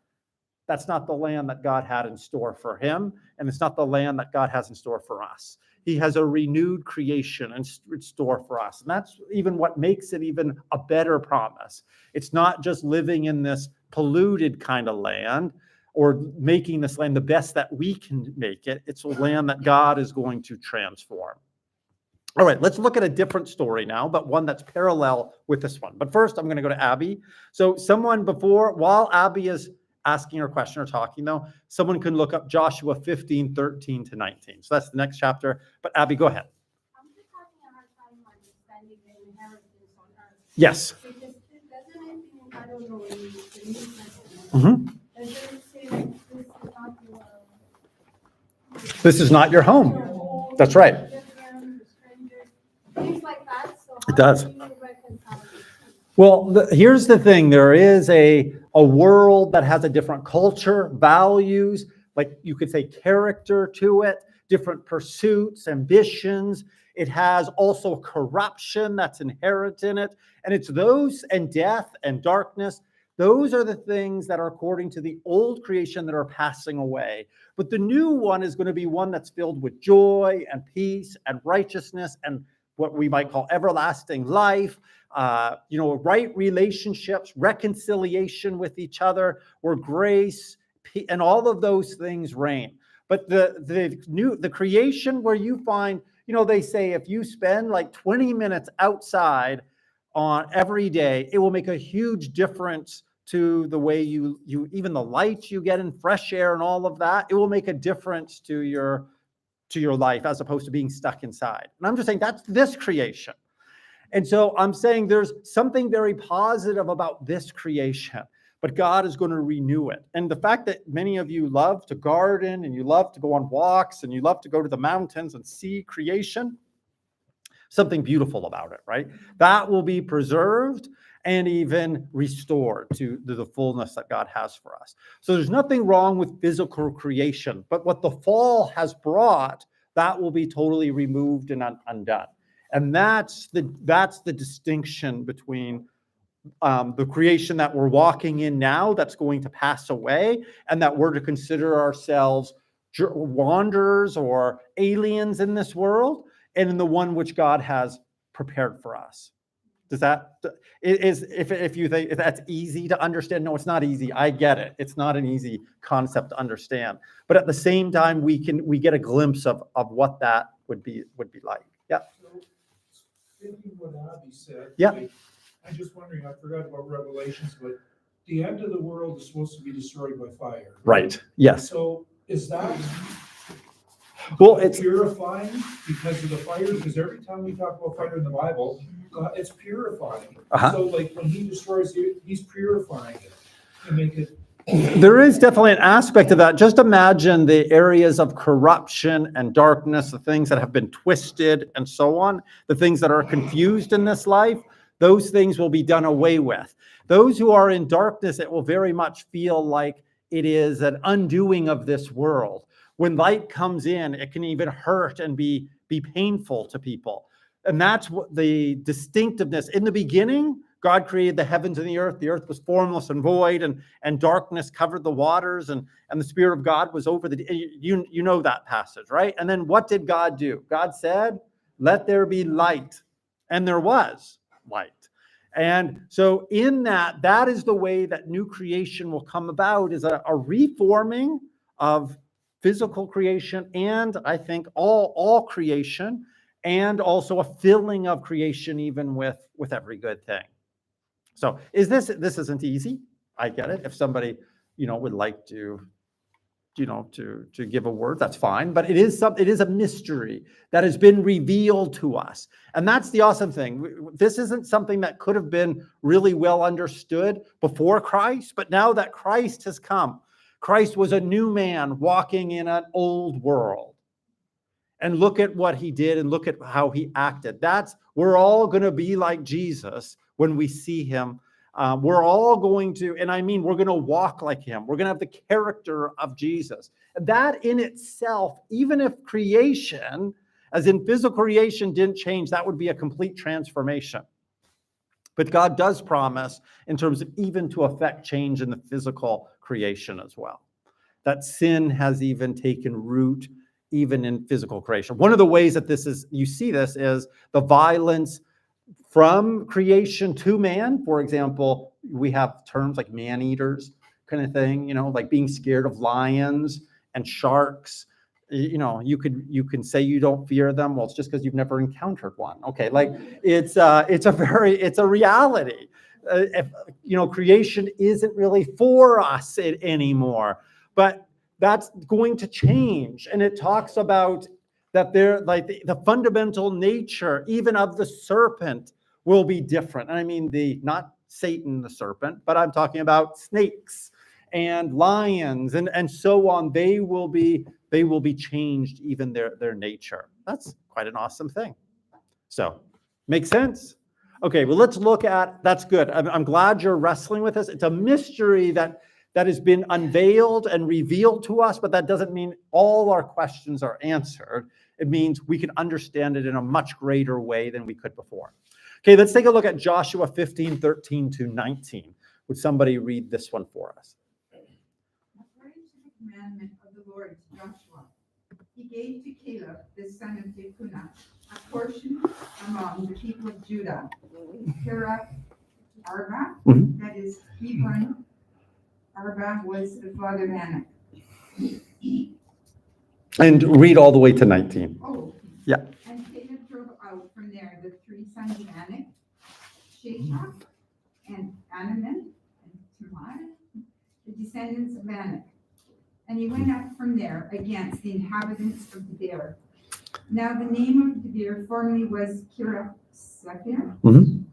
That's not the land that God had in store for him. And it's not the land that God has in store for us. He has a renewed creation in store for us. And that's even what makes it even a better promise. It's not just living in this polluted kind of land, or making this land the best that we can make it. It's a land that God is going to transform. All right, let's look at a different story now, but one that's parallel with this one. But first, I'm going to go to Abby. So while Abby is asking her question or talking, though, someone can look up Joshua 15:13 to 19. So that's the next chapter. But Abby, go ahead. I'm just having a hard time understanding the inheritance on earth. Yes. Because doesn't it mean, I don't know, in the New Testament, Mhm. doesn't it say that This is not your home. That's right. Things like that, so It how does. do you reconcile these two? Well, here's the thing. There is a world that has a different culture, values, like you could say character to it, different pursuits, ambitions. It has also corruption that's inherent in it. And it's those, and death and darkness. Those are the things that are according to the old creation that are passing away. But the new one is going to be one that's filled with joy and peace and righteousness and what we might call everlasting life, right relationships, reconciliation with each other, where grace and all of those things reign. But the creation where you find, they say if you spend like 20 minutes outside on every day, it will make a huge difference to the way you even the light you get in fresh air and all of that. It will make a difference to your life as opposed to being stuck inside. And I'm just saying that's this creation. And so I'm saying there's something very positive about this creation, but God is going to renew it. And the fact that many of you love to garden and you love to go on walks and you love to go to the mountains and see creation, something beautiful about it, right? That will be preserved and even restored to the fullness that God has for us. So there's nothing wrong with physical creation, but what the fall has brought, that will be totally removed and undone. And that's the distinction between the creation that we're walking in now that's going to pass away, and that we're to consider ourselves wanderers or aliens in this world, and in the one which God has prepared for us. Does that, if you think that's easy to understand? No, it's not easy. I get it. It's not an easy concept to understand. But at the same time, we get a glimpse of what that would be like. Yeah. So, thinking what Abby said. Yeah. I'm just wondering, I forgot about Revelations, but the end of the world is supposed to be destroyed by fire. Right. Yes. So is that Well, it's purifying because of the fire? Because every time we talk about fire in the Bible, it's purifying. Uh-huh. So like when he destroys it, he's purifying it to make it. There is definitely an aspect of that. Just imagine the areas of corruption and darkness, the things that have been twisted and so on, the things that are confused in this life, those things will be done away with. Those who are in darkness, it will very much feel like it is an undoing of this world. When light comes in, it can even hurt and be painful to people. And that's what the distinctiveness. In the beginning, God created the heavens and the earth. The earth was formless and void, and darkness covered the waters, and the Spirit of God was over the, you know that passage, right? And then what did God do? God said, let there be light. And there was light. And so in that is the way that new creation will come about, is a reforming of physical creation, and I think all creation, and also a filling of creation even with every good thing. So this isn't easy. I get it. If somebody, would like to, to give a word, that's fine. But it is a mystery that has been revealed to us. And that's the awesome thing. This isn't something that could have been really well understood before Christ, but now that Christ has come, Christ was a new man walking in an old world. And look at what he did and look at how he acted. We're all going to be like Jesus when we see him. We're all going to, and I mean, we're going to walk like him. We're going to have the character of Jesus. And that in itself, even if creation, as in physical creation, didn't change, that would be a complete transformation. But God does promise in terms of even to affect change in the physical creation as well. That sin has even taken root even in physical creation. One of the ways that you see this is the violence from creation to man. For example, we have terms like man-eaters kind of thing, like being scared of lions and sharks. You can say you don't fear them. Well, it's just because you've never encountered one. Okay, like it's a reality. Creation isn't really for us anymore, but that's going to change. And it talks about that the fundamental nature, even of the serpent, will be different. And I mean not Satan, the serpent, but I'm talking about snakes and lions and so on. They will be changed, even their nature. That's quite an awesome thing. So, makes sense? Okay, well, let's look at, that's good. I'm glad you're wrestling with this. It's a mystery that has been unveiled and revealed to us, but that doesn't mean all our questions are answered. It means we can understand it in a much greater way than we could before. Okay, let's take a look at Joshua 15:13-19. Would somebody read this one for us? According to the commandment of the Lord to Joshua, he gave to Caleb, the son of Jephunneh, a portion among the people of Judah, Kiriath Arba, that is Hebron. Arba was the father of Anak. And read all the way to 19. Oh. Yeah. And Caleb drove out from there the three sons of Anak, Sheshach, and Anaman, and Tamar, the descendants of Anak. And he went up from there against the inhabitants of Debir. Now the name of Debir formerly was Kiriath-Sephir.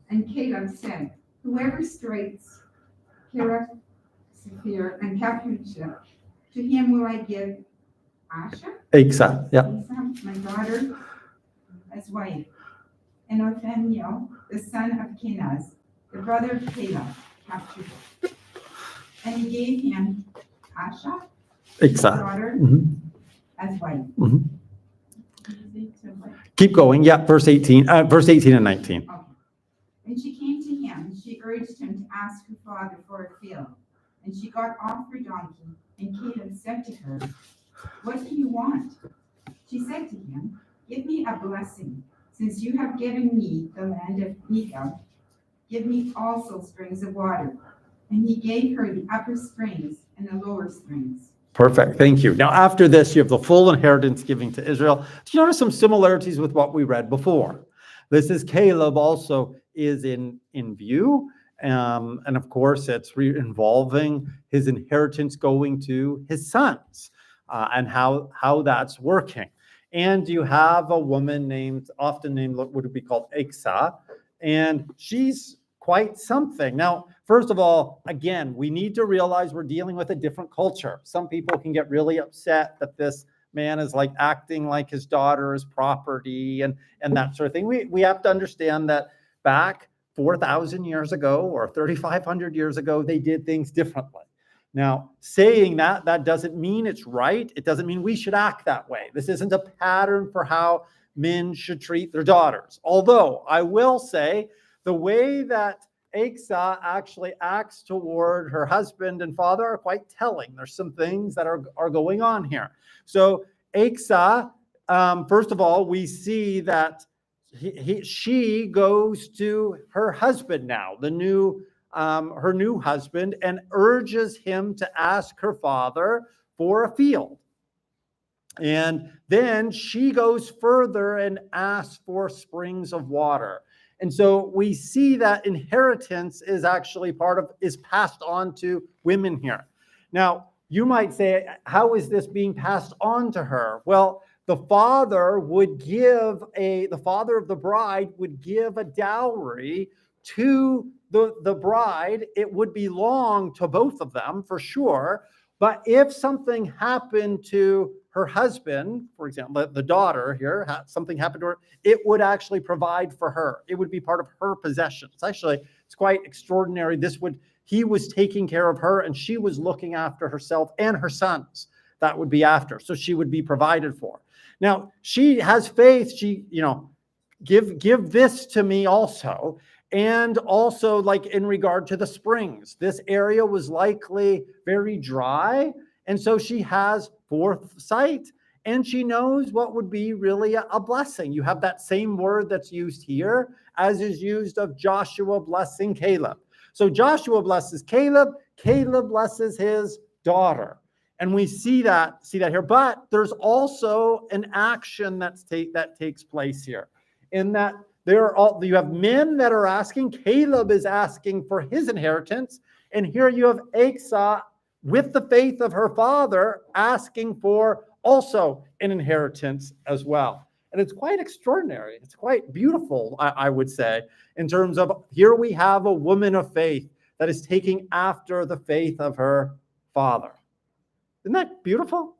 And Caleb said, whoever strikes Kiriath-Sephir and captures it, to him will I give Asha, Exactly. Yeah. my daughter, as wife, and Othniel, the son of Kenaz, the brother of Caleb, captured it. And he gave him Asha, his daughter, as wife. Keep going. Yeah, verse 18 and 19. Okay. When she came to him, she urged him to ask her father for a field. And she got off her donkey, and Caleb said to her, what do you want? She said to him, give me a blessing. Since you have given me the land of Negeb, give me also springs of water. And he gave her the upper springs and the lower springs. Perfect. Thank you. Now, after this, you have the full inheritance giving to Israel. Do you notice some similarities with what we read before? This is Caleb also is in view. And of course, it's involving his inheritance going to his sons and how that's working. And you have a woman often named what would be called Iksa, and she's quite something. Now, first of all, again, we need to realize we're dealing with a different culture. Some people can get really upset that this man is like acting like his daughter is property and that sort of thing. We have to understand that back 4,000 years ago or 3,500 years ago, they did things differently. Now, saying that doesn't mean it's right. It doesn't mean we should act that way. This isn't a pattern for how men should treat their daughters. Although I will say the way that Iksa actually acts toward her husband and father are quite telling. There's some things that are going on here. So Iksa, first of all, we see that she goes to her husband now, her new husband, and urges him to ask her father for a field. And then she goes further and asks for springs of water. And so we see that inheritance is actually is passed on to women here. Now, you might say, how is this being passed on to her? Well, the father of the bride would give a dowry to the bride. It would belong to both of them for sure. But if something happened to her husband, for example, the daughter here, something happened to her, it would actually provide for her. It would be part of her possessions. It's quite extraordinary. He was taking care of her, and she was looking after herself and her sons. That would be after. So she would be provided for. Now, she has faith. She, give this to me also. And also, like in regard to the springs, this area was likely very dry. And so she has foresight, and she knows what would be really a blessing. You have that same word that's used here as is used of Joshua blessing Caleb. So Joshua blesses Caleb, Caleb blesses his daughter. And we see that here. But there's also an action that takes place here, in that you have men that are asking. Caleb is asking for his inheritance. And here you have Iksa, with the faith of her father, asking for also an inheritance as well. And it's quite extraordinary. It's quite beautiful, I would say, in terms of here we have a woman of faith that is taking after the faith of her father. Isn't that beautiful?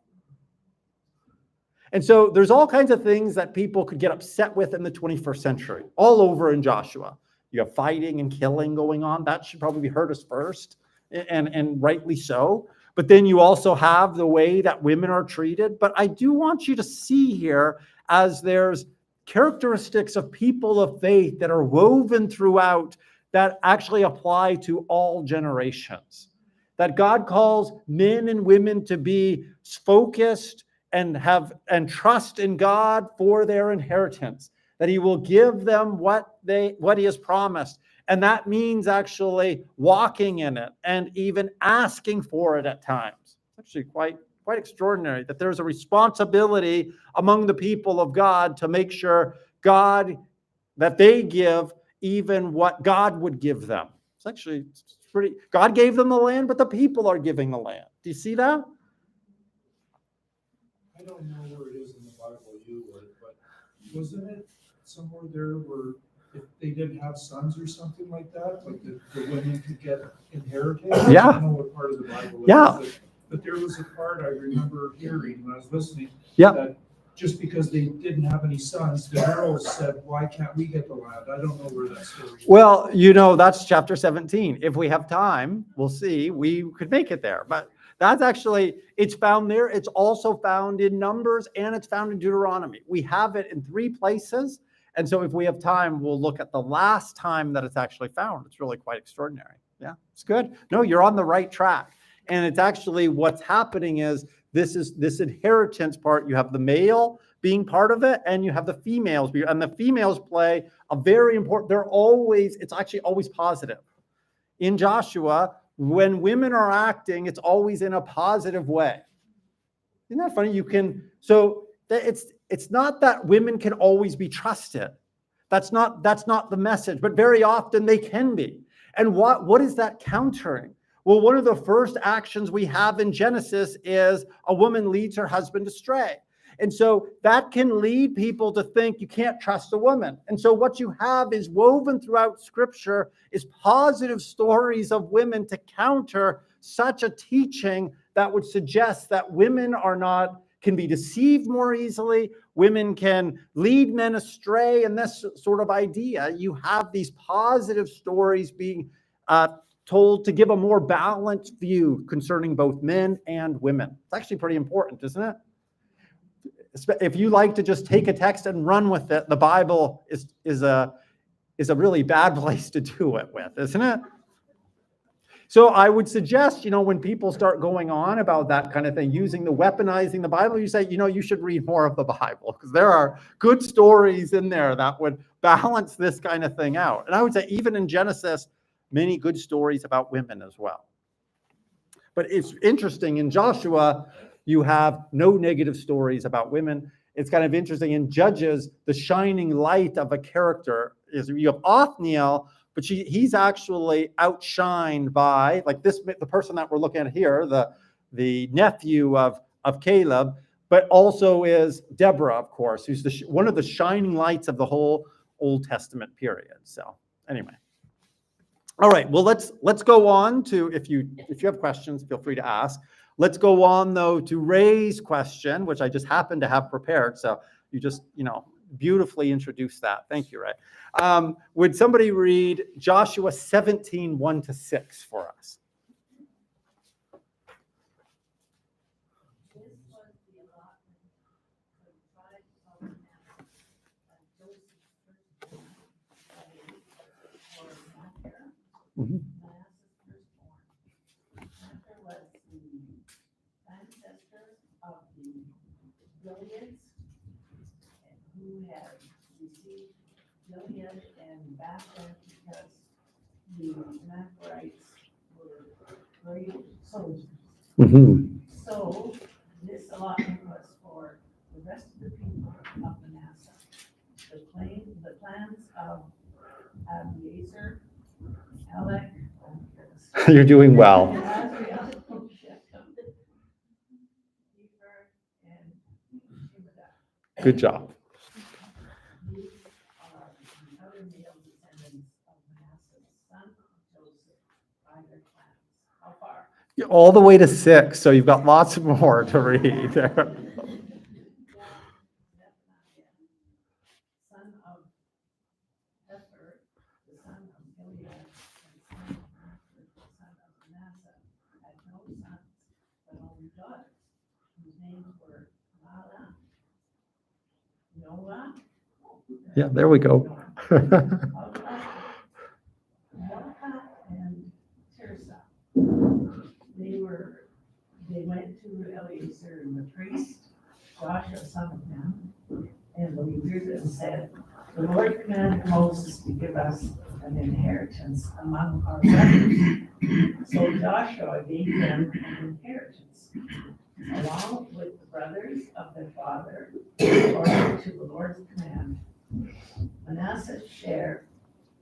And so there's all kinds of things that people could get upset with in the 21st century, all over in Joshua. You have fighting and killing going on. That should probably hurt us first, and rightly so. But then you also have the way that women are treated. But I do want you to see here, as there's characteristics of people of faith that are woven throughout that actually apply to all generations. That God calls men and women to be focused and trust in God for their inheritance, that he will give them what he has promised. And that means actually walking in it and even asking for it at times. It's actually quite extraordinary that there's a responsibility among the people of God to make sure that they give even what God would give them. It's actually pretty. God gave them the land, but the people are giving the land. Do you see that? I don't know where it is in the Bible you would, but wasn't it somewhere there where if they didn't have sons or something like that, like the women could get inherited? Yeah. I don't know what part of the Bible it Yeah. is, but there was a part I remember hearing when I was listening. Yeah. That just because they didn't have any sons, the girls said, why can't we get the land? I don't know where that story is. Well, that's chapter 17. If we have time, we'll see. We could make it there. But it's found there. It's also found in Numbers, and it's found in Deuteronomy. We have it in 3 places. And so if we have time, we'll look at the last time that it's actually found. It's really quite extraordinary. Yeah, it's good. No, you're on the right track. And it's actually what's happening is this inheritance part. You have the male being part of it, and you have the females. And the females play a very important, it's actually always positive. In Joshua, when women are acting, it's always in a positive way. Isn't that funny? It's not that women can always be trusted. That's not the message, but very often they can be. And what is that countering? Well, one of the first actions we have in Genesis is a woman leads her husband astray. And so that can lead people to think you can't trust a woman. And so what you have is woven throughout Scripture is positive stories of women to counter such a teaching that would suggest that women can be deceived more easily. Women can lead men astray. And this sort of idea, you have these positive stories being told to give a more balanced view concerning both men and women. It's actually pretty important, isn't it? If you like to just take a text and run with it, the Bible is a really bad place to do it with, isn't it? So I would suggest, when people start going on about that kind of thing, weaponizing the Bible, you say, you should read more of the Bible, because there are good stories in there that would balance this kind of thing out. And I would say even in Genesis, many good stories about women as well. But it's interesting, in Joshua, you have no negative stories about women. It's kind of interesting in Judges, the shining light of a character is you have Othniel, but he's actually outshined by, like the person that we're looking at here, the nephew of Caleb, but also is Deborah, of course, who's one of the shining lights of the whole Old Testament period. So anyway. All right, well, let's go on to, if you have questions, feel free to ask. Let's go on, though, to Ray's question, which I just happened to have prepared. So you just, beautifully introduced that. Thank you, Ray. Would somebody read Joshua 17, 1-6 for us? Mm-hmm. Of the Gileads, who had received Gilead and Bashan because the Macharites were great soldiers. Mm-hmm. So this allotment was for the rest of the people of Manasseh. The plans of Abiezer, Helek, You're doing well. Good job. These are the other male descendants of Manasseh, son of Joseph, by their clans. How far? All the way to 6, so you've got lots more to read there. Son of Hefer, the son of Gilead, and son of Manasseh, had no sons, but only daughters, whose names were Mahlah, Noah. Yeah, there we go. Milcah, and Tirzah. They went to Eliezer and the priest, Joshua son of Nun, and the leaders, and said, "The Lord commanded Moses to give us an inheritance among our brothers." So Joshua gave them an inheritance, along with the brothers of their father, according to the Lord's command. Manasseh's share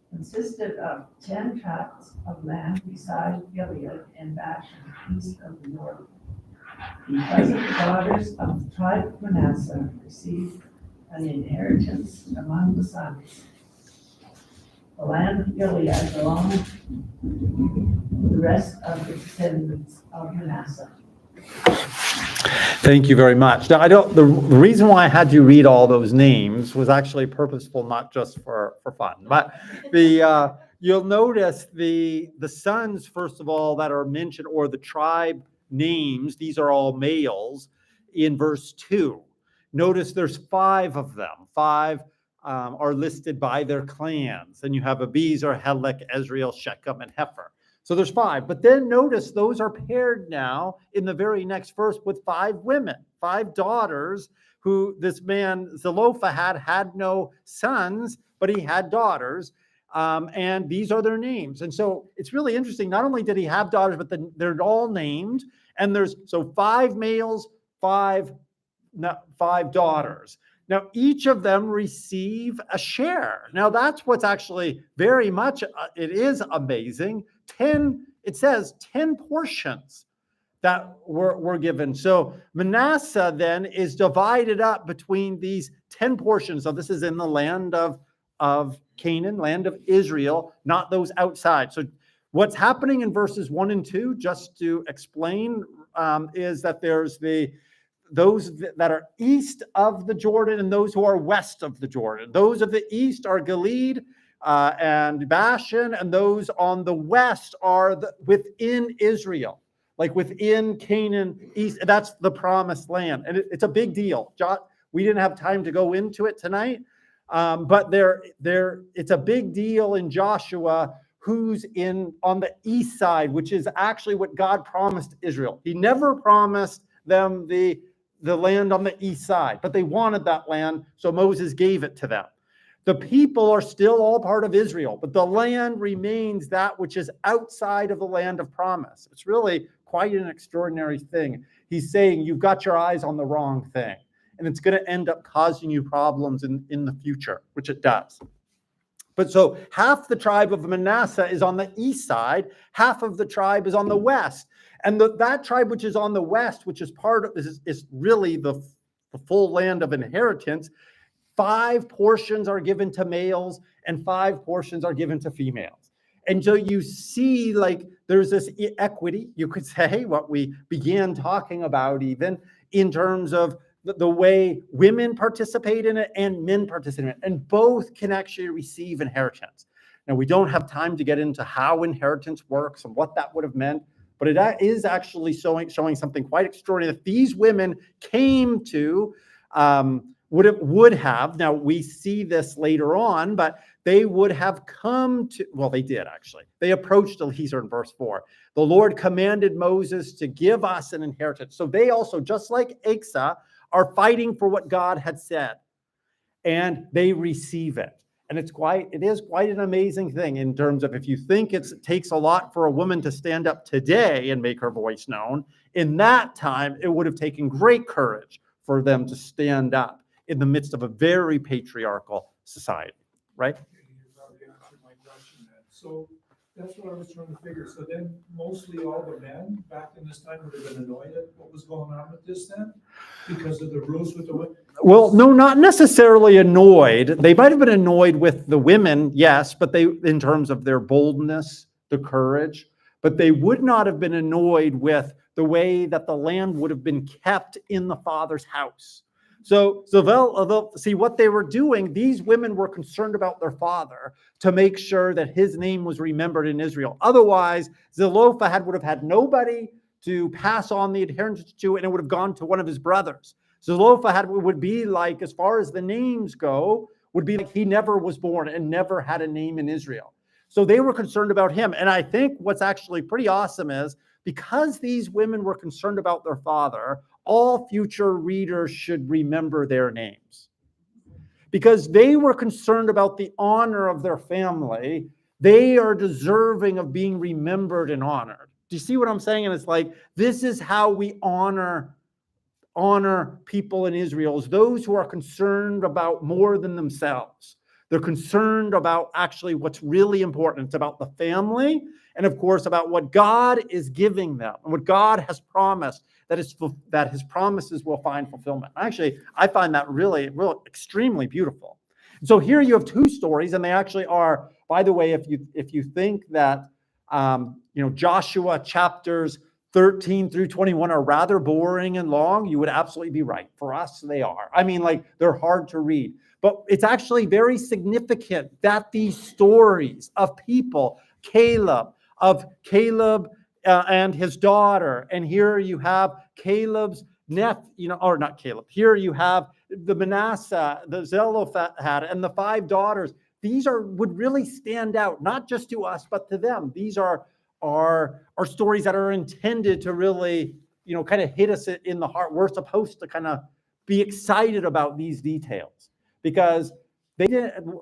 consisted of 10 tracts of land beside Gilead and Bashan, east of the Jordan. Because of the daughters of the tribe of Manasseh received an inheritance among the sons, the land of Gilead belonged to the rest of the descendants of Manasseh. Thank you very much. Now, the reason why I had you read all those names was actually purposeful, not just for fun. But you'll notice the sons, first of all, that are mentioned, or the tribe names, these are all males in verse 2. Notice there's 5 of them. 5 are listed by their clans. And you have Abiezer, Helek, Ezrael, Shechem, and Hefer. So there's 5. But then notice those are paired now in the very next verse with 5 women, 5 daughters, who this man Zelophehad had no sons, but he had daughters. And these are their names. And so it's really interesting. Not only did he have daughters, but they're all named. And there's 5 males, 5 daughters. Now, each of them receive a share. Now, that's what's actually very much, it is amazing. It says 10 portions that were given. So Manasseh then is divided up between these 10 portions. So this is in the land of Canaan, land of Israel, not those outside. So what's happening in verses 1 and 2, just to explain, is that there's those that are east of the Jordan and those who are west of the Jordan. Those of the east are Gilead and Bashan, and those on the west are within Israel. Like within Canaan, east, that's the promised land. And it's a big deal. We didn't have time to go into it tonight, but it's a big deal in Joshua who's on the east side, which is actually what God promised Israel. He never promised them the land on the east side, but they wanted that land, so Moses gave it to them. The people are still all part of Israel, but the land remains that which is outside of the land of promise. It's really quite an extraordinary thing. He's saying you've got your eyes on the wrong thing, and it's going to end up causing you problems in the future, which it does. But so half the tribe of Manasseh is on the east side, half of the tribe is on the west. And that tribe which is on the west, which is part of this, is really the full land of inheritance. 5 portions are given to males and 5 portions are given to females. And so you see, like, there's this equity, you could say, what we began talking about even in terms of the way women participate in it and men participate in it, and both can actually receive inheritance. Now, we don't have time to get into how inheritance works and what that would have meant, but it is actually showing something quite extraordinary that these women came to, would have, now we see this later on, but they would have come to, well, they did actually. They approached Eliezer in verse 4. The Lord commanded Moses to give us an inheritance. So they also, just like Asa, are fighting for what God had said, and they receive it. And it is quite an amazing thing in terms of, if you think it takes a lot for a woman to stand up today and make her voice known, in that time, it would have taken great courage for them to stand up in the midst of a very patriarchal society, right? You probably answered my question then. So that's what I was trying to figure. So then mostly all the men back in this time would have been annoyed at what was going on with this then? Because of the rules with the women? Well, no, not necessarily annoyed. They might have been annoyed with the women, yes, but in terms of their boldness, the courage, but they would not have been annoyed with the way that the land would have been kept in the father's house. So they'll see what they were doing. These women were concerned about their father to make sure that his name was remembered in Israel. Otherwise, Zelophehad would have had nobody to pass on the inheritance to, and it would have gone to one of his brothers. Zelophehad would be like, as far as the names go, would be like he never was born and never had a name in Israel. So they were concerned about him. And I think what's actually pretty awesome is, because these women were concerned about their father, all future readers should remember their names. Because they were concerned about the honor of their family, they are deserving of being remembered and honored. Do you see what I'm saying? And it's like, this is how we honor people in Israel, is those who are concerned about more than themselves. They're concerned about actually what's really important. It's about the family, and of course about what God is giving them and what God has promised, that his promises will find fulfillment. Actually, I find that really extremely beautiful. So here you have 2 stories, and they actually are, by the way, if you think that Joshua chapters 13 through 21 are rather boring and long, you would absolutely be right. For us, they are. I mean, like, they're hard to read. But it's actually very significant that these stories of people, Caleb and his daughter, and here you have Caleb's nephew, or not Caleb, here you have the Manasseh, the Zelophehad, and the 5 daughters. These would really stand out, not just to us, but to them. These are stories that are intended to really, kind of hit us in the heart. We're supposed to kind of be excited about these details, because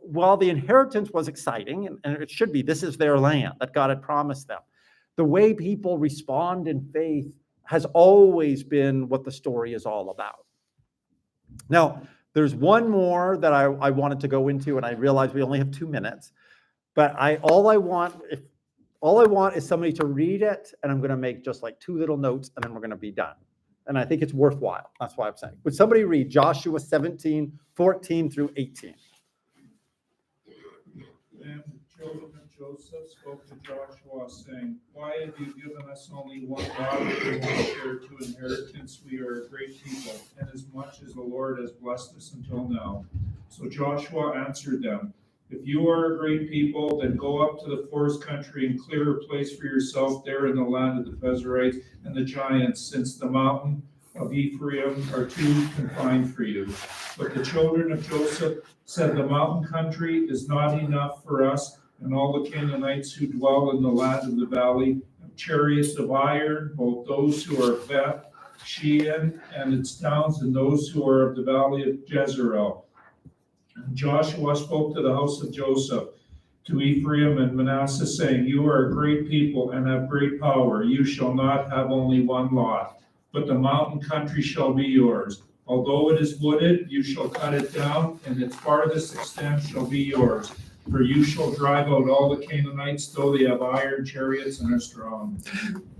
while the inheritance was exciting, and it should be, this is their land that God had promised them, the way people respond in faith has always been what the story is all about. Now, There's one more that I wanted to go into, and I realized we only have 2 minutes. But all I want is somebody to read it, and I'm going to make just like 2 little notes, and then we're going to be done. And I think it's worthwhile. That's why I'm saying. Would somebody read Joshua 17, 14 through 18? And the children of Joseph spoke to Joshua, saying, "Why have you given us only one daughter to share to inheritance? We are a great people, and as much as the Lord has blessed us until now." So Joshua answered them, "If you are a great people, then go up to the forest country and clear a place for yourself there in the land of the Perizzites and the giants, since the mountain of Ephraim are too confined for you." But the children of Joseph said, "The mountain country is not enough for us and all the Canaanites who dwell in the land of the valley, chariots of iron, both those who are Beth Shean and its towns, and those who are of the valley of Jezreel." And Joshua spoke to the house of Joseph, to Ephraim and Manasseh, saying, "You are a great people and have great power. You shall not have only one lot, but the mountain country shall be yours. Although it is wooded, you shall cut it down, and its farthest extent shall be yours. For you shall drive out all the Canaanites, though they have iron chariots and are strong."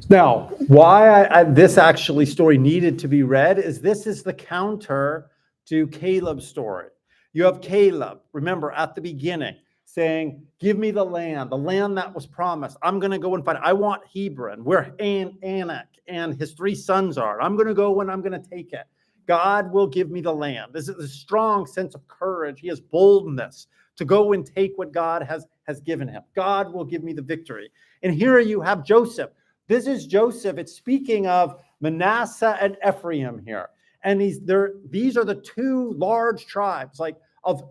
Now, why this actually story needed to be read is this is the counter to Caleb's story. You have Caleb, remember, at the beginning, saying, "Give me the land that was promised. I'm going to go and find it. I want Hebron, where Anak and his 3 sons are. I'm going to go and I'm going to take it. God will give me the land." This is a strong sense of courage. He has boldness to go and take what God has given him. God will give me the victory. And here you have Joseph. This is Joseph. It's speaking of Manasseh and Ephraim here. And these are the 2 large tribes. Like,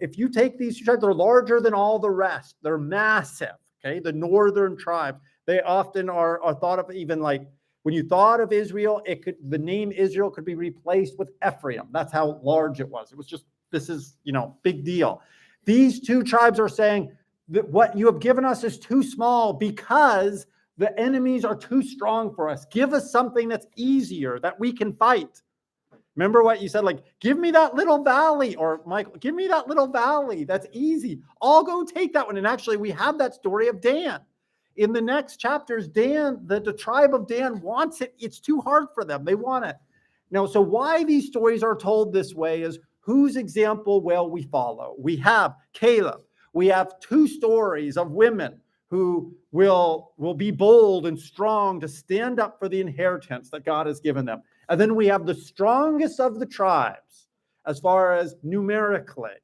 if you take these 2 tribes, they're larger than all the rest. They're massive. Okay, the northern tribes. They often are thought of, even like when you thought of Israel, the name Israel could be replaced with Ephraim. That's how large it was. It was just, this is, big deal. These 2 tribes are saying that what you have given us is too small because the enemies are too strong for us. Give us something that's easier that we can fight. Remember what you said, like, give me that little valley, or Michael, give me that little valley. That's easy. I'll go take that one. And actually, we have that story of Dan. In the next chapters, Dan, the tribe of Dan wants it. It's too hard for them. They want it. Now, so why these stories are told this way is whose example will we follow? We have Caleb. We have 2 stories of women who will be bold and strong to stand up for the inheritance that God has given them. And then we have the strongest of the tribes as far as numerically.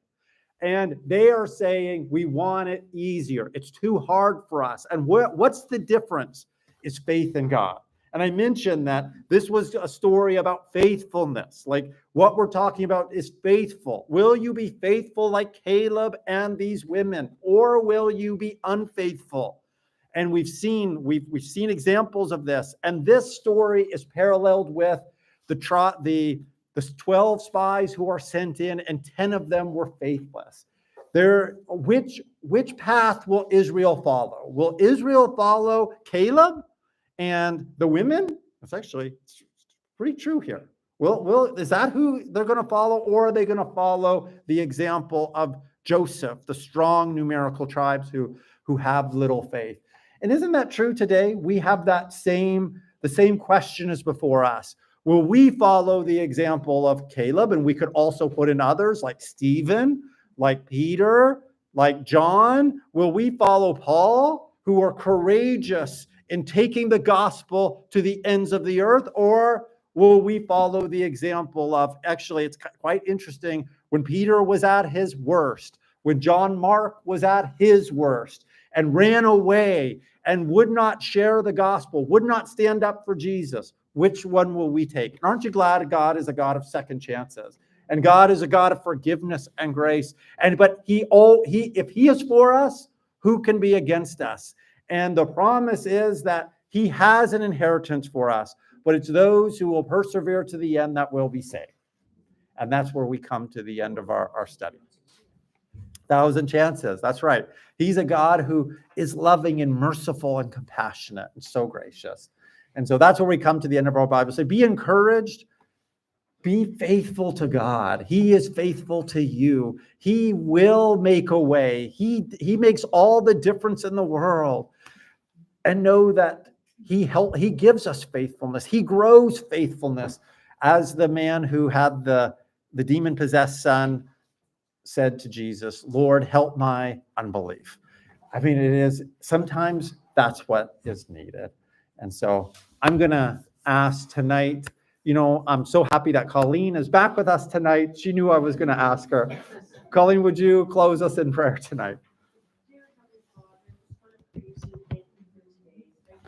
And they are saying, we want it easier. It's too hard for us. And what's the difference? Is faith in God. And I mentioned that this was a story about faithfulness. Like, what we're talking about is faithful. Will you be faithful like Caleb and these women, or will you be unfaithful? And we've seen examples of this. And this story is paralleled with the 12 spies who are sent in, and 10 of them were faithless. Which path will Israel follow? Will Israel follow Caleb and the women? It's actually pretty true here. Is that who they're going to follow, or are they going to follow the example of Joseph, the strong numerical tribes who have little faith? And isn't that true today? We have the same question as before us. Will we follow the example of Caleb? And we could also put in others like Stephen, like Peter, like John. Will we follow Paul, who are courageous in taking the gospel to the ends of the earth? Or will we follow the example of, actually, it's quite interesting, when Peter was at his worst, when John Mark was at his worst and ran away and would not share the gospel, would not stand up for Jesus, which one will we take? And aren't you glad God is a God of second chances? And God is a God of forgiveness and grace. But if he is for us, who can be against us? And the promise is that he has an inheritance for us, but it's those who will persevere to the end that will be saved. And that's where we come to the end of our study. 1,000 chances. That's right. He's a God who is loving and merciful and compassionate and so gracious. And so that's where we come to the end of our Bible. So be encouraged. be faithful to God. He is faithful to you. He will make a way. He makes all the difference in the world. And know that he gives us faithfulness. He grows faithfulness, as the man who had the demon-possessed son said to Jesus, Lord, help my unbelief. I mean, it is sometimes that's what is needed. And so I'm going to ask tonight, I'm so happy that Colleen is back with us tonight. She knew I was going to ask her. Colleen, would you close us in prayer tonight?